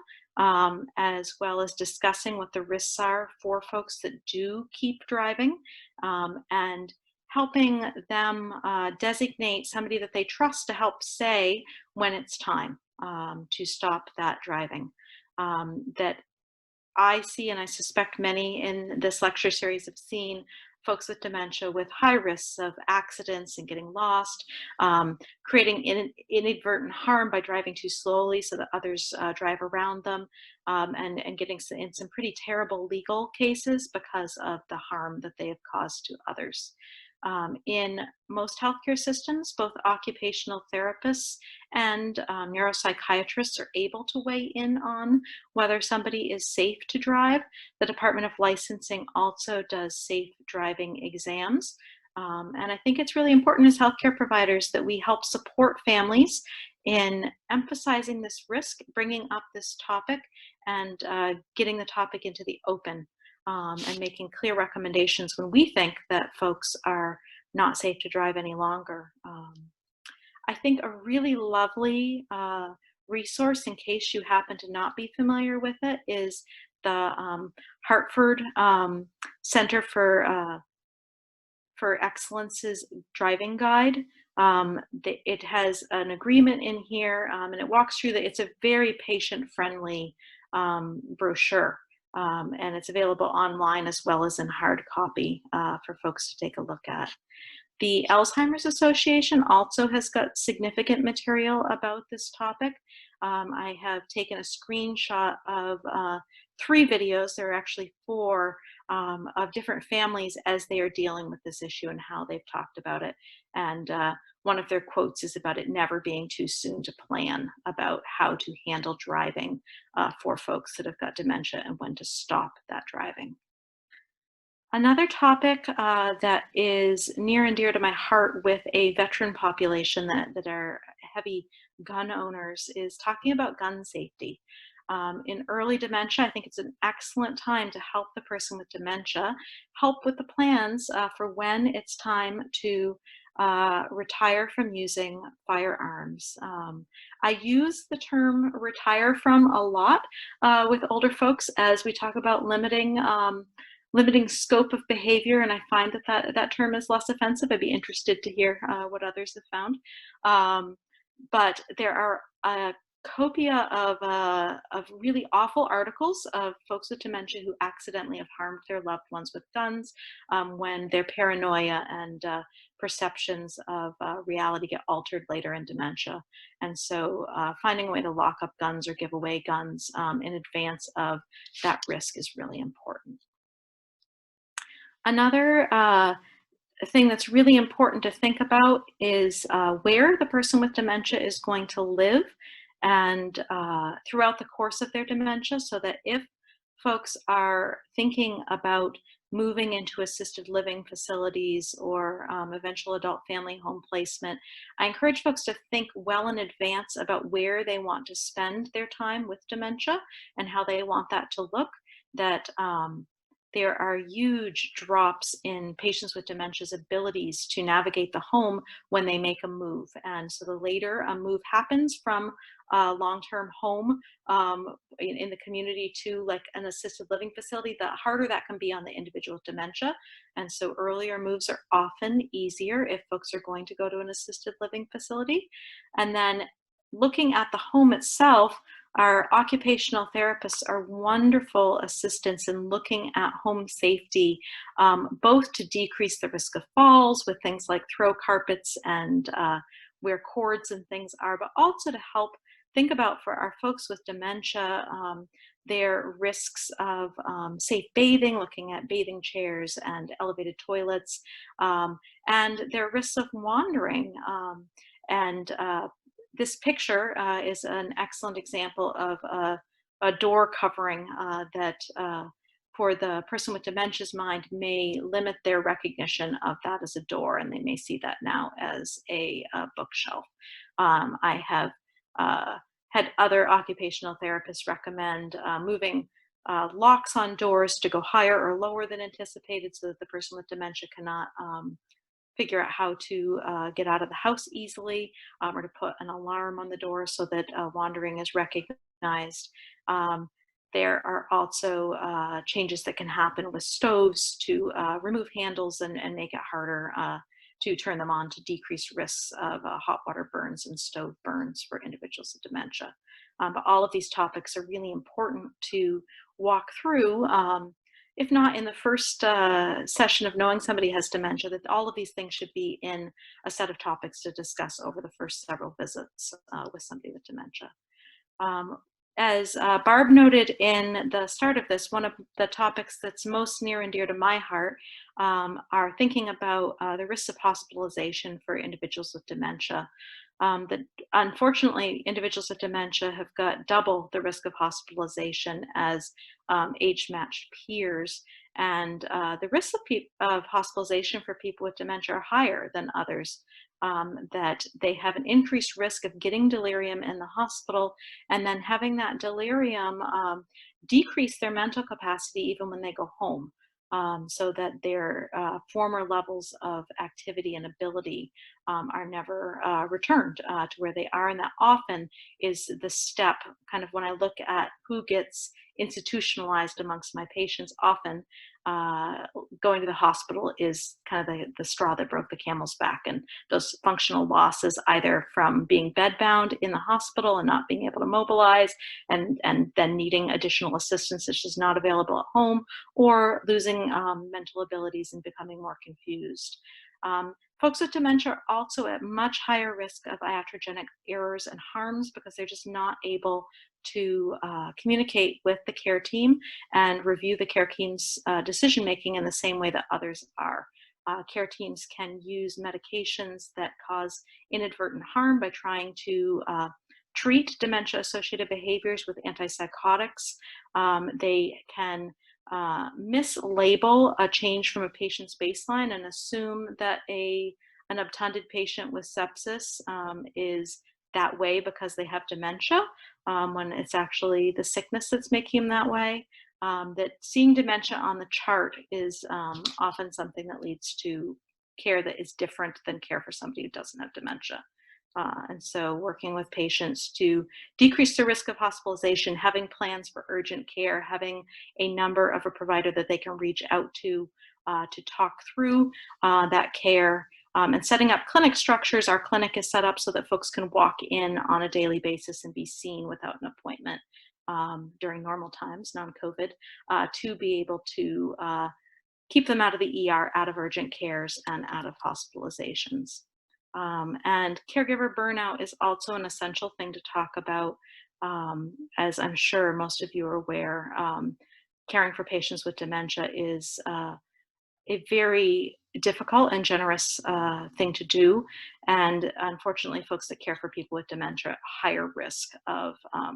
Speaker 1: as well as discussing what the risks are for folks that do keep driving, and helping them designate somebody that they trust to help say when it's time to stop that driving. That I see, and I suspect many in this lecture series have seen, folks with dementia with high risks of accidents and getting lost, creating inadvertent harm by driving too slowly so that others drive around them, and getting in some pretty terrible legal cases because of the harm that they have caused to others. In most healthcare systems, both occupational therapists and neuropsychiatrists are able to weigh in on whether somebody is safe to drive. The Department of Licensing also does safe driving exams. And I think it's really important as healthcare providers that we help support families in emphasizing this risk, bringing up this topic, and getting the topic into the open. And making clear recommendations when we think that folks are not safe to drive any longer. I think a really lovely resource, in case you happen to not be familiar with it, is the Hartford Center for Excellence's driving guide. It has an agreement in here, and it walks through that. It's a very patient-friendly brochure. And it's available online as well as in hard copy for folks to take a look at. The Alzheimer's Association also has got significant material about this topic. I have taken a screenshot of 3 videos, there are actually 4, of different families as they are dealing with this issue and how they've talked about it. And one of their quotes is about it never being too soon to plan about how to handle driving for folks that have got dementia and when to stop that driving. Another topic that is near and dear to my heart with a veteran population that are heavy gun owners is talking about gun safety. In early dementia, I think it's an excellent time to help the person with dementia, help with the plans for when it's time to retire from using firearms. I use the term retire from a lot with older folks as we talk about limiting scope of behavior, and I find that term is less offensive. I'd be interested to hear what others have found. But there are copia of really awful articles of folks with dementia who accidentally have harmed their loved ones with guns when their paranoia and perceptions of reality get altered later in dementia. And so finding a way to lock up guns or give away guns in advance of that risk is really important. Another thing that's really important to think about is where the person with dementia is going to live and throughout the course of their dementia, so that if folks are thinking about moving into assisted living facilities or eventual adult family home placement, I encourage folks to think well in advance about where they want to spend their time with dementia and how they want that to look. That there are huge drops in patients with dementia's abilities to navigate the home when they make a move. And so the later a move happens from a long-term home in the community to like an assisted living facility, the harder that can be on the individual with dementia. And so earlier moves are often easier if folks are going to go to an assisted living facility. And then looking at the home itself, our occupational therapists are wonderful assistants in looking at home safety, both to decrease the risk of falls with things like throw carpets and where cords and things are, but also to help think about for our folks with dementia, their risks of safe bathing, looking at bathing chairs and elevated toilets, and their risks of wandering. And this picture is an excellent example of a door covering that for the person with dementia's mind may limit their recognition of that as a door, and they may see that now as a bookshelf. I have had other occupational therapists recommend moving locks on doors to go higher or lower than anticipated so that the person with dementia cannot figure out how to get out of the house easily, or to put an alarm on the door so that wandering is recognized. There are also changes that can happen with stoves to remove handles and make it harder to turn them on to decrease risks of hot water burns and stove burns for individuals with dementia. But all of these topics are really important to walk through, if not in the first session of knowing somebody has dementia, that all of these things should be in a set of topics to discuss over the first several visits with somebody with dementia. As Barb noted in the start of this, one of the topics that's most near and dear to my heart are thinking about the risks of hospitalization for individuals with dementia. That unfortunately, individuals with dementia have got double the risk of hospitalization as age-matched peers, and the risks of hospitalization for people with dementia are higher than others. That they have an increased risk of getting delirium in the hospital and then having that delirium decrease their mental capacity even when they go home, so that their former levels of activity and ability are never returned to where they are. And that often is the step, kind of when I look at who gets institutionalized amongst my patients, often going to the hospital is kind of the straw that broke the camel's back. And those functional losses, either from being bedbound in the hospital and not being able to mobilize and then needing additional assistance that's just not available at home, or losing mental abilities and becoming more confused. Folks with dementia are also at much higher risk of iatrogenic errors and harms because they're just not able to communicate with the care team and review the care team's decision making in the same way that others are. Care teams can use medications that cause inadvertent harm by trying to treat dementia-associated behaviors with antipsychotics. They can mislabel a change from a patient's baseline and assume that an obtunded patient with sepsis is that way because they have dementia, when it's actually the sickness that's making them that way. That seeing dementia on the chart is often something that leads to care that is different than care for somebody who doesn't have dementia. And so working with patients to decrease the risk of hospitalization, having plans for urgent care, having a number of a provider that they can reach out to talk through that care, And setting up clinic structures, our clinic is set up so that folks can walk in on a daily basis and be seen without an appointment during normal times, non-COVID, to be able to keep them out of the ER, out of urgent cares, and out of hospitalizations. And caregiver burnout is also an essential thing to talk about. As I'm sure most of you are aware, caring for patients with dementia is a very difficult and generous thing to do. And unfortunately, folks that care for people with dementia are at higher risk of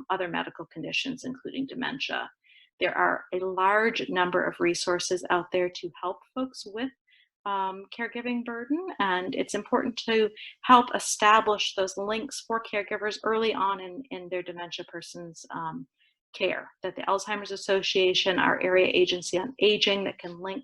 Speaker 1: other medical conditions, including dementia. There are a large number of resources out there to help folks with caregiving burden, and it's important to help establish those links for caregivers early on in their dementia person's care. That the Alzheimer's Association, our area agency on aging, that can link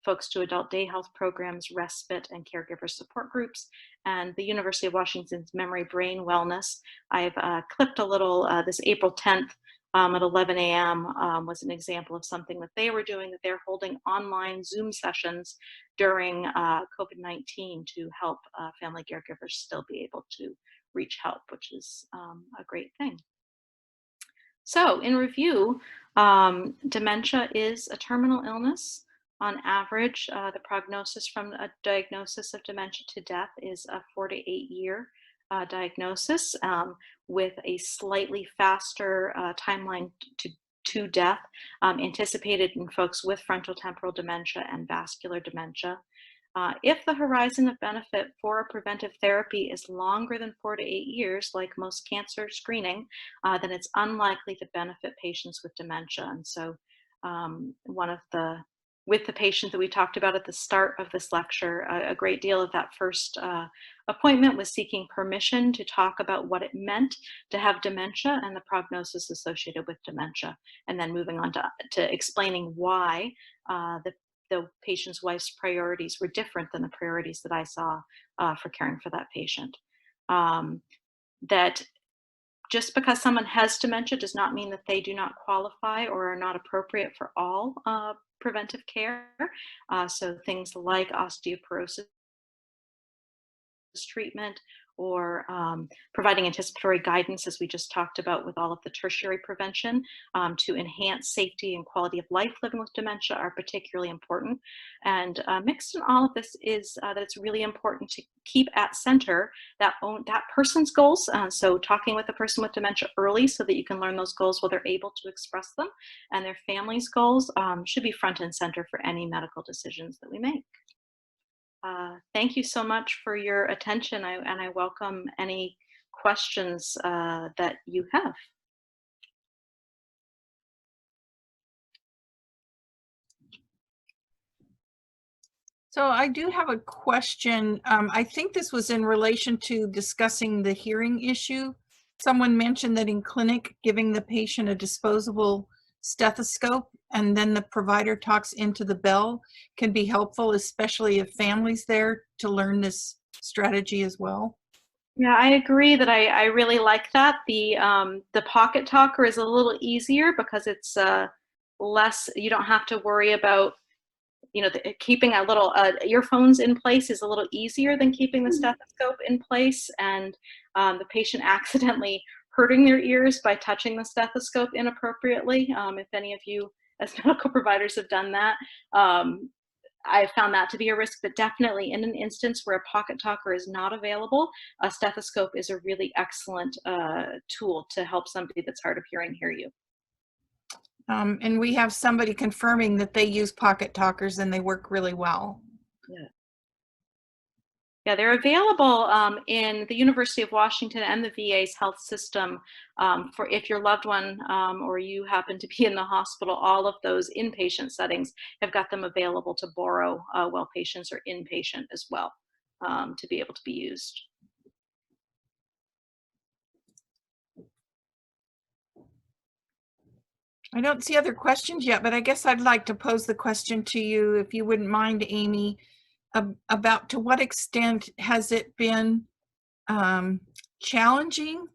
Speaker 1: folks to adult day health programs, respite, and caregiver support groups, and the University of Washington's Memory Brain Wellness. I've clipped a little this April 10th at 11 a.m. Was an example of something that they were doing, that they're holding online Zoom sessions during COVID-19 to help family caregivers still be able to reach help, which is a great thing. So in review, dementia is a terminal illness. On average, the prognosis from a diagnosis of dementia to death is a 4 to 8 year diagnosis, with a slightly faster timeline to death anticipated in folks with frontotemporal dementia and vascular dementia. If the horizon of benefit for a preventive therapy is longer than 4 to 8 years, like most cancer screening, then it's unlikely to benefit patients with dementia. And so with the patient that we talked about at the start of this lecture, a great deal of that first appointment was seeking permission to talk about what it meant to have dementia and the prognosis associated with dementia, and then moving on to explaining why the patient's wife's priorities were different than the priorities that I saw for caring for that patient. That just because someone has dementia does not mean that they do not qualify or are not appropriate for all preventive care. So things like osteoporosis treatment, or providing anticipatory guidance, as we just talked about with all of the tertiary prevention, to enhance safety and quality of life living with dementia, are particularly important. And mixed in all of this is that it's really important to keep at center that person's goals. So talking with a person with dementia early so that you can learn those goals while they're able to express them, and their family's goals should be front and center for any medical decisions that we make. Thank you so much for your attention, and I welcome any questions that you have.
Speaker 2: So I do have a question. I think this was in relation to discussing the hearing issue. Someone mentioned that in clinic, giving the patient a disposable stethoscope and then the provider talks into the bell can be helpful, especially if family's there, to learn this strategy as well.
Speaker 1: Yeah, I agree that I really like that. The pocket talker is a little easier because it's less, you don't have to worry about, keeping a little earphones in place is a little easier than keeping the stethoscope in place, and the patient accidentally hurting their ears by touching the stethoscope inappropriately. If any of you as medical providers have done that, I found that to be a risk. But definitely in an instance where a pocket talker is not available, a stethoscope is a really excellent tool to help somebody that's hard of hearing hear you.
Speaker 2: And we have somebody confirming that they use pocket talkers and they work really well.
Speaker 1: Yeah, they're available in the University of Washington and the VA's health system for if your loved one or you happen to be in the hospital. All of those inpatient settings have got them available to borrow while patients are inpatient as well, to be able to be used.
Speaker 2: I don't see other questions yet, but I guess I'd like to pose the question to you, if you wouldn't mind, Amy, about to what extent has it been challenging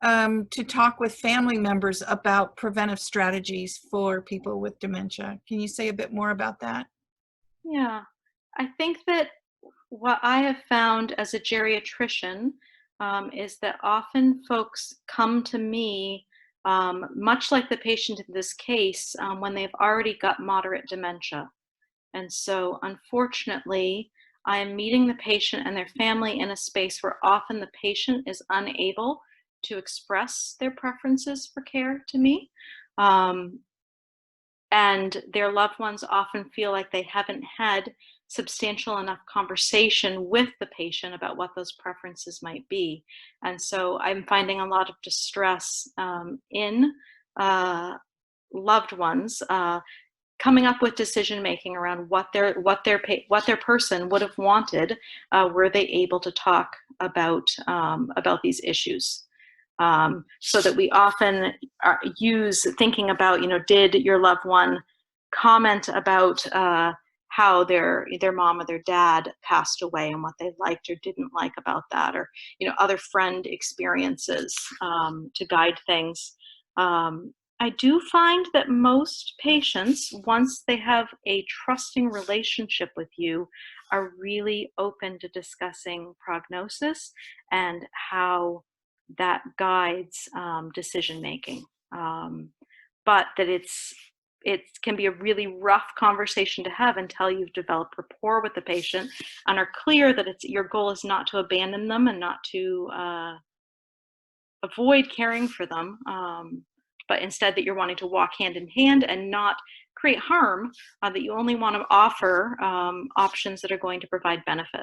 Speaker 2: to talk with family members about preventive strategies for people with dementia? Can you say a bit more about that?
Speaker 1: Yeah, I think that What I have found as a geriatrician is that often folks come to me, much like the patient in this case, when they've already got moderate dementia. And so, unfortunately, I am meeting the patient and their family in a space where often the patient is unable to express their preferences for care to me. Um, and their loved ones often feel like they haven't had substantial enough conversation with the patient about what those preferences might be. And so I'm finding a lot of distress in uh, loved ones coming up with decision making around what their person would have wanted were they able to talk about these issues. So that we often use thinking about, did your loved one comment about how their mom or their dad passed away and what they liked or didn't like about that, or other friend experiences to guide things. I do find that most patients, once they have a trusting relationship with you, are really open to discussing prognosis and how that guides decision making. But that it can be a really rough conversation to have until you've developed rapport with the patient and are clear that your goal is not to abandon them and not to avoid caring for them, but instead that you're wanting to walk hand in hand and not create harm, that you only want to offer options that are going to provide benefit.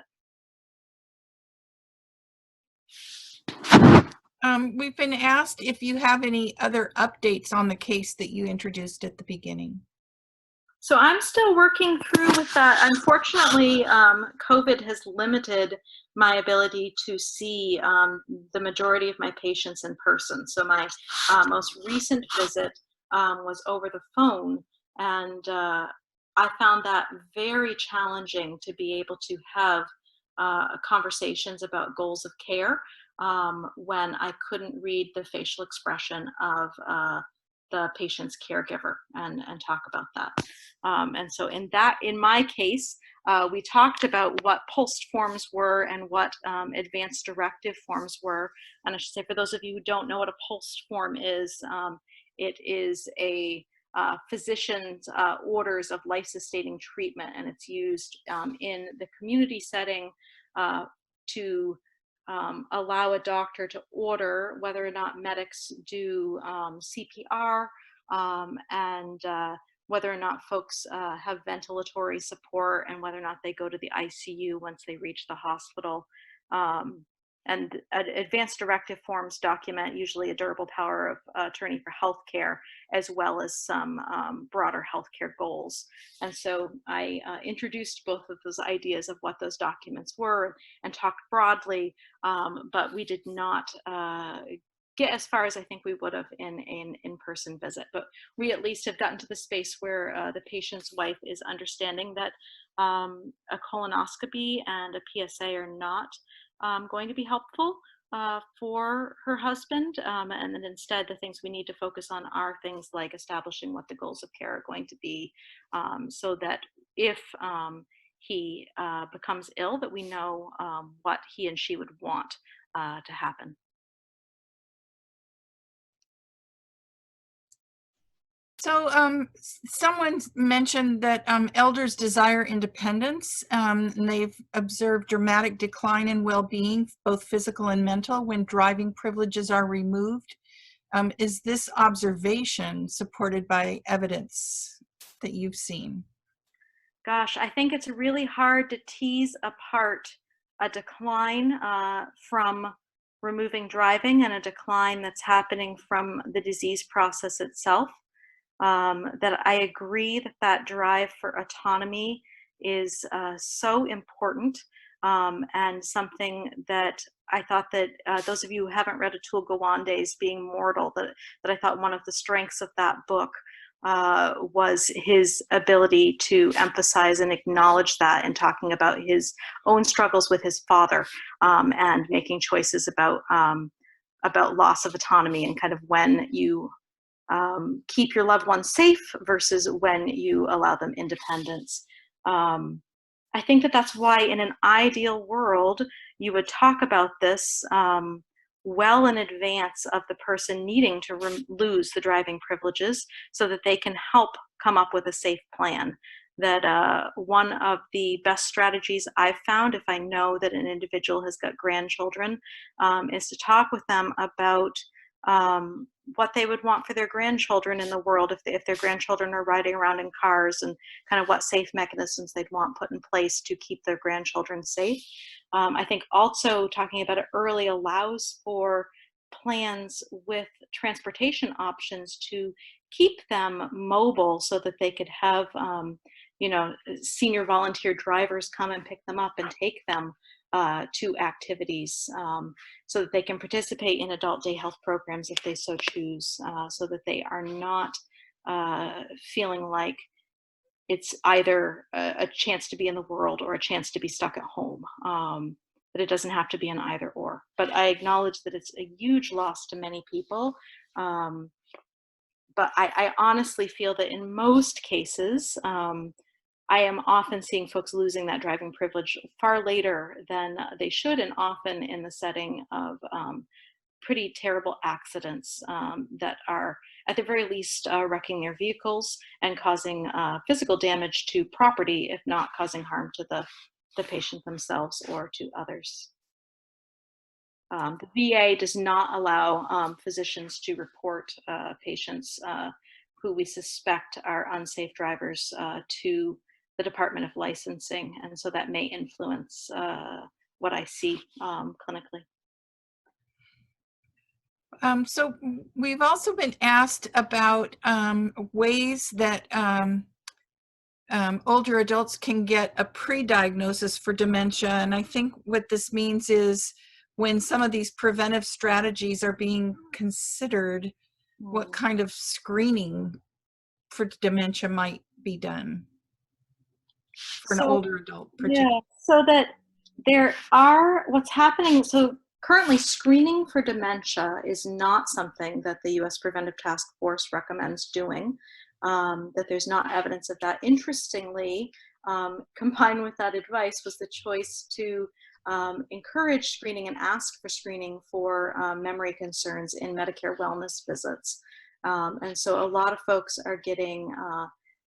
Speaker 2: We've been asked if you have any other updates on the case that you introduced at the beginning.
Speaker 1: So I'm still working through with that. Unfortunately, COVID has limited my ability to see the majority of my patients in person. So my most recent visit was over the phone, and I found that very challenging to be able to have conversations about goals of care when I couldn't read the facial expression of the patient's caregiver and talk about that. And so in my case, we talked about what PULSed forms were and what advanced directive forms were. And I should say, for those of you who don't know what a PULSed form is, it is a physician's orders of life-sustaining treatment, and it's used in the community setting to allow a doctor to order whether or not medics do CPR and whether or not folks have ventilatory support and whether or not they go to the ICU once they reach the hospital. And advanced directive forms document usually a durable power of attorney for healthcare, as well as some broader healthcare goals. And so I introduced both of those ideas of what those documents were and talked broadly, but we did not get as far as I think we would have in an in-person visit. But we at least have gotten to the space where the patient's wife is understanding that a colonoscopy and a PSA are not going to be helpful for her husband, and then instead the things we need to focus on are things like establishing what the goals of care are going to be, so that if he becomes ill, that we know what he and she would want to happen.
Speaker 2: So someone's mentioned that elders desire independence, and they've observed dramatic decline in well-being, both physical and mental, when driving privileges are removed. Is this observation supported by evidence that you've seen?
Speaker 1: Gosh, I think it's really hard to tease apart a decline from removing driving and a decline that's happening from the disease process itself. That I agree that drive for autonomy is so important, and something that I thought that those of you who haven't read Atul Gawande's Being Mortal, that I thought one of the strengths of that book was his ability to emphasize and acknowledge that in talking about his own struggles with his father, and making choices about loss of autonomy and kind of when you keep your loved ones safe versus when you allow them independence. I think that that's why in an ideal world, you would talk about this well in advance of the person needing to lose the driving privileges so that they can help come up with a safe plan. That one of the best strategies I've found, if I know that an individual has got grandchildren, is to talk with them about what they would want for their grandchildren in the world if their grandchildren are riding around in cars, and kind of what safe mechanisms they'd want put in place to keep their grandchildren safe. I think also talking about it early allows for plans with transportation options to keep them mobile so that they could have senior volunteer drivers come and pick them up and take them to activities, so that they can participate in adult day health programs if they so choose, so that they are not feeling like it's either a chance to be in the world or a chance to be stuck at home. That it doesn't have to be an either or. But I acknowledge that it's a huge loss to many people. But I honestly feel that in most cases, I am often seeing folks losing that driving privilege far later than they should, and often in the setting of pretty terrible accidents that are, at the very least, wrecking their vehicles and causing physical damage to property, if not causing harm to the patient themselves or to others. The VA does not allow physicians to report patients who we suspect are unsafe drivers to the Department of Licensing, and so that may influence what I see clinically.
Speaker 2: So we've also been asked about ways that older adults can get a pre-diagnosis for dementia. And I think what this means is when some of these preventive strategies are being considered, what kind of screening for dementia might be done for an older adult.
Speaker 1: Yeah, so that there are, what's happening, so currently screening for dementia is not something that the U.S. Preventive Task Force recommends doing, that there's not evidence of that. Interestingly, combined with that advice was the choice to encourage screening and ask for screening for memory concerns in Medicare wellness visits. And so a lot of folks are getting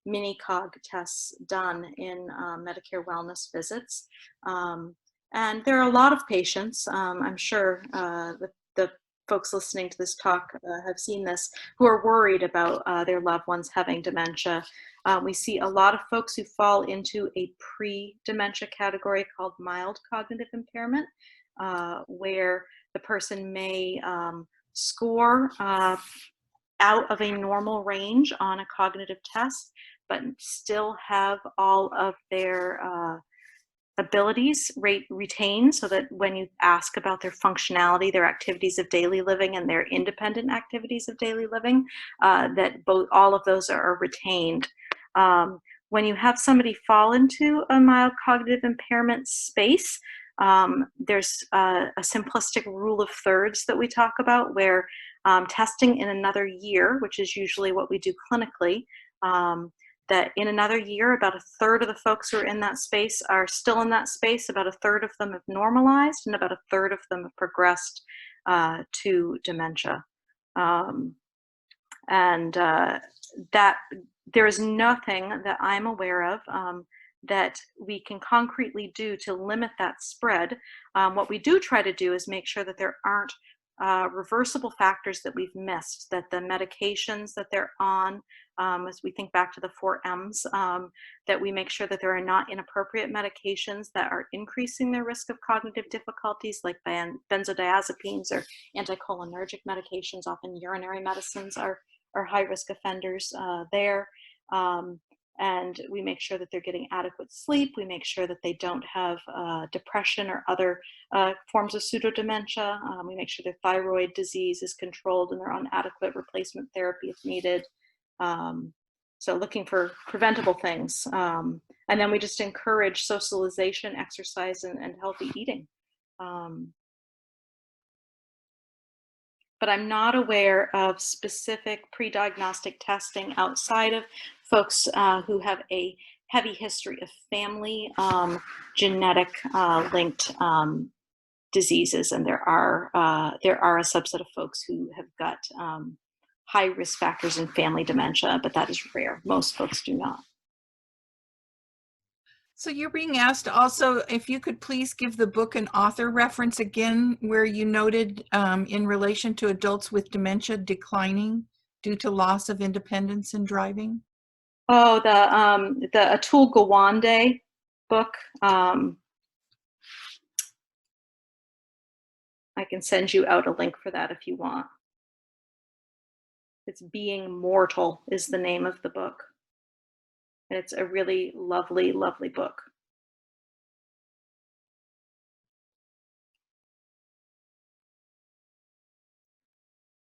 Speaker 1: mini-cog tests done in Medicare wellness visits. And there are a lot of patients, I'm sure the folks listening to this talk have seen this, who are worried about their loved ones having dementia. We see a lot of folks who fall into a pre-dementia category called mild cognitive impairment, where the person may score out of a normal range on a cognitive test, but still have all of their abilities retained, so that when you ask about their functionality, their activities of daily living, and their independent activities of daily living, that all of those are retained. When you have somebody fall into a mild cognitive impairment space, there's a simplistic rule of thirds that we talk about, where testing in another year, which is usually what we do clinically, that in another year, about a third of the folks who are in that space are still in that space, about a third of them have normalized, and about a third of them have progressed to dementia. That there is nothing that I'm aware of that we can concretely do to limit that spread. What we do try to do is make sure that there aren't reversible factors that we've missed, that the medications that they're on, as we think back to the 4 M's, that we make sure that there are not inappropriate medications that are increasing their risk of cognitive difficulties, like benzodiazepines or anticholinergic medications. Often urinary medicines are high-risk offenders there. And we make sure that they're getting adequate sleep. We make sure that they don't have depression or other forms of pseudodementia. We make sure their thyroid disease is controlled and they're on adequate replacement therapy if needed. So looking for preventable things. And then we just encourage socialization, exercise, and healthy eating. But I'm not aware of specific pre-diagnostic testing outside of folks who have a heavy history of family genetic linked diseases, and there are a subset of folks who have got high risk factors in family dementia, but that is rare. Most folks do not.
Speaker 2: So you're being asked also if you could please give the book and author reference again, where you noted in relation to adults with dementia declining due to loss of independence in driving.
Speaker 1: Oh, the Atul Gawande book. I can send you out a link for that if you want. It's Being Mortal is the name of the book. And it's a really lovely, lovely book.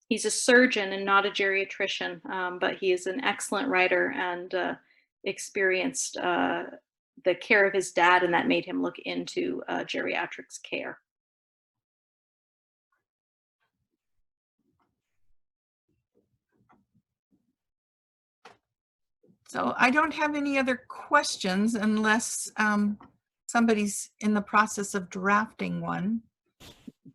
Speaker 1: He's a surgeon and not a geriatrician, but he is an excellent writer and experienced the care of his dad, and that made him look into geriatrics care.
Speaker 2: So I don't have any other questions unless somebody's in the process of drafting one.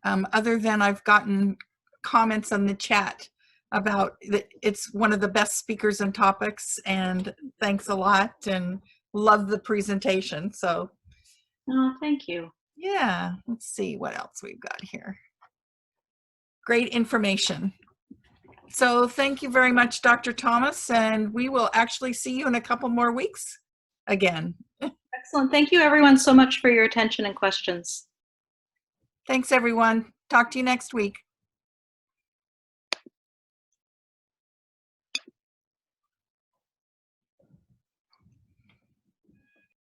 Speaker 2: Other than I've gotten comments on the chat about it's one of the best speakers and topics, and thanks a lot and love the presentation. So
Speaker 1: Oh, thank you.
Speaker 2: yeah, let's see what else we've got here. Great information. So thank you very much, Dr. Thomas, and we will actually see you in a couple more weeks again.
Speaker 1: Excellent. Thank you, everyone, so much for your attention and questions.
Speaker 2: Thanks, everyone. Talk to you next week.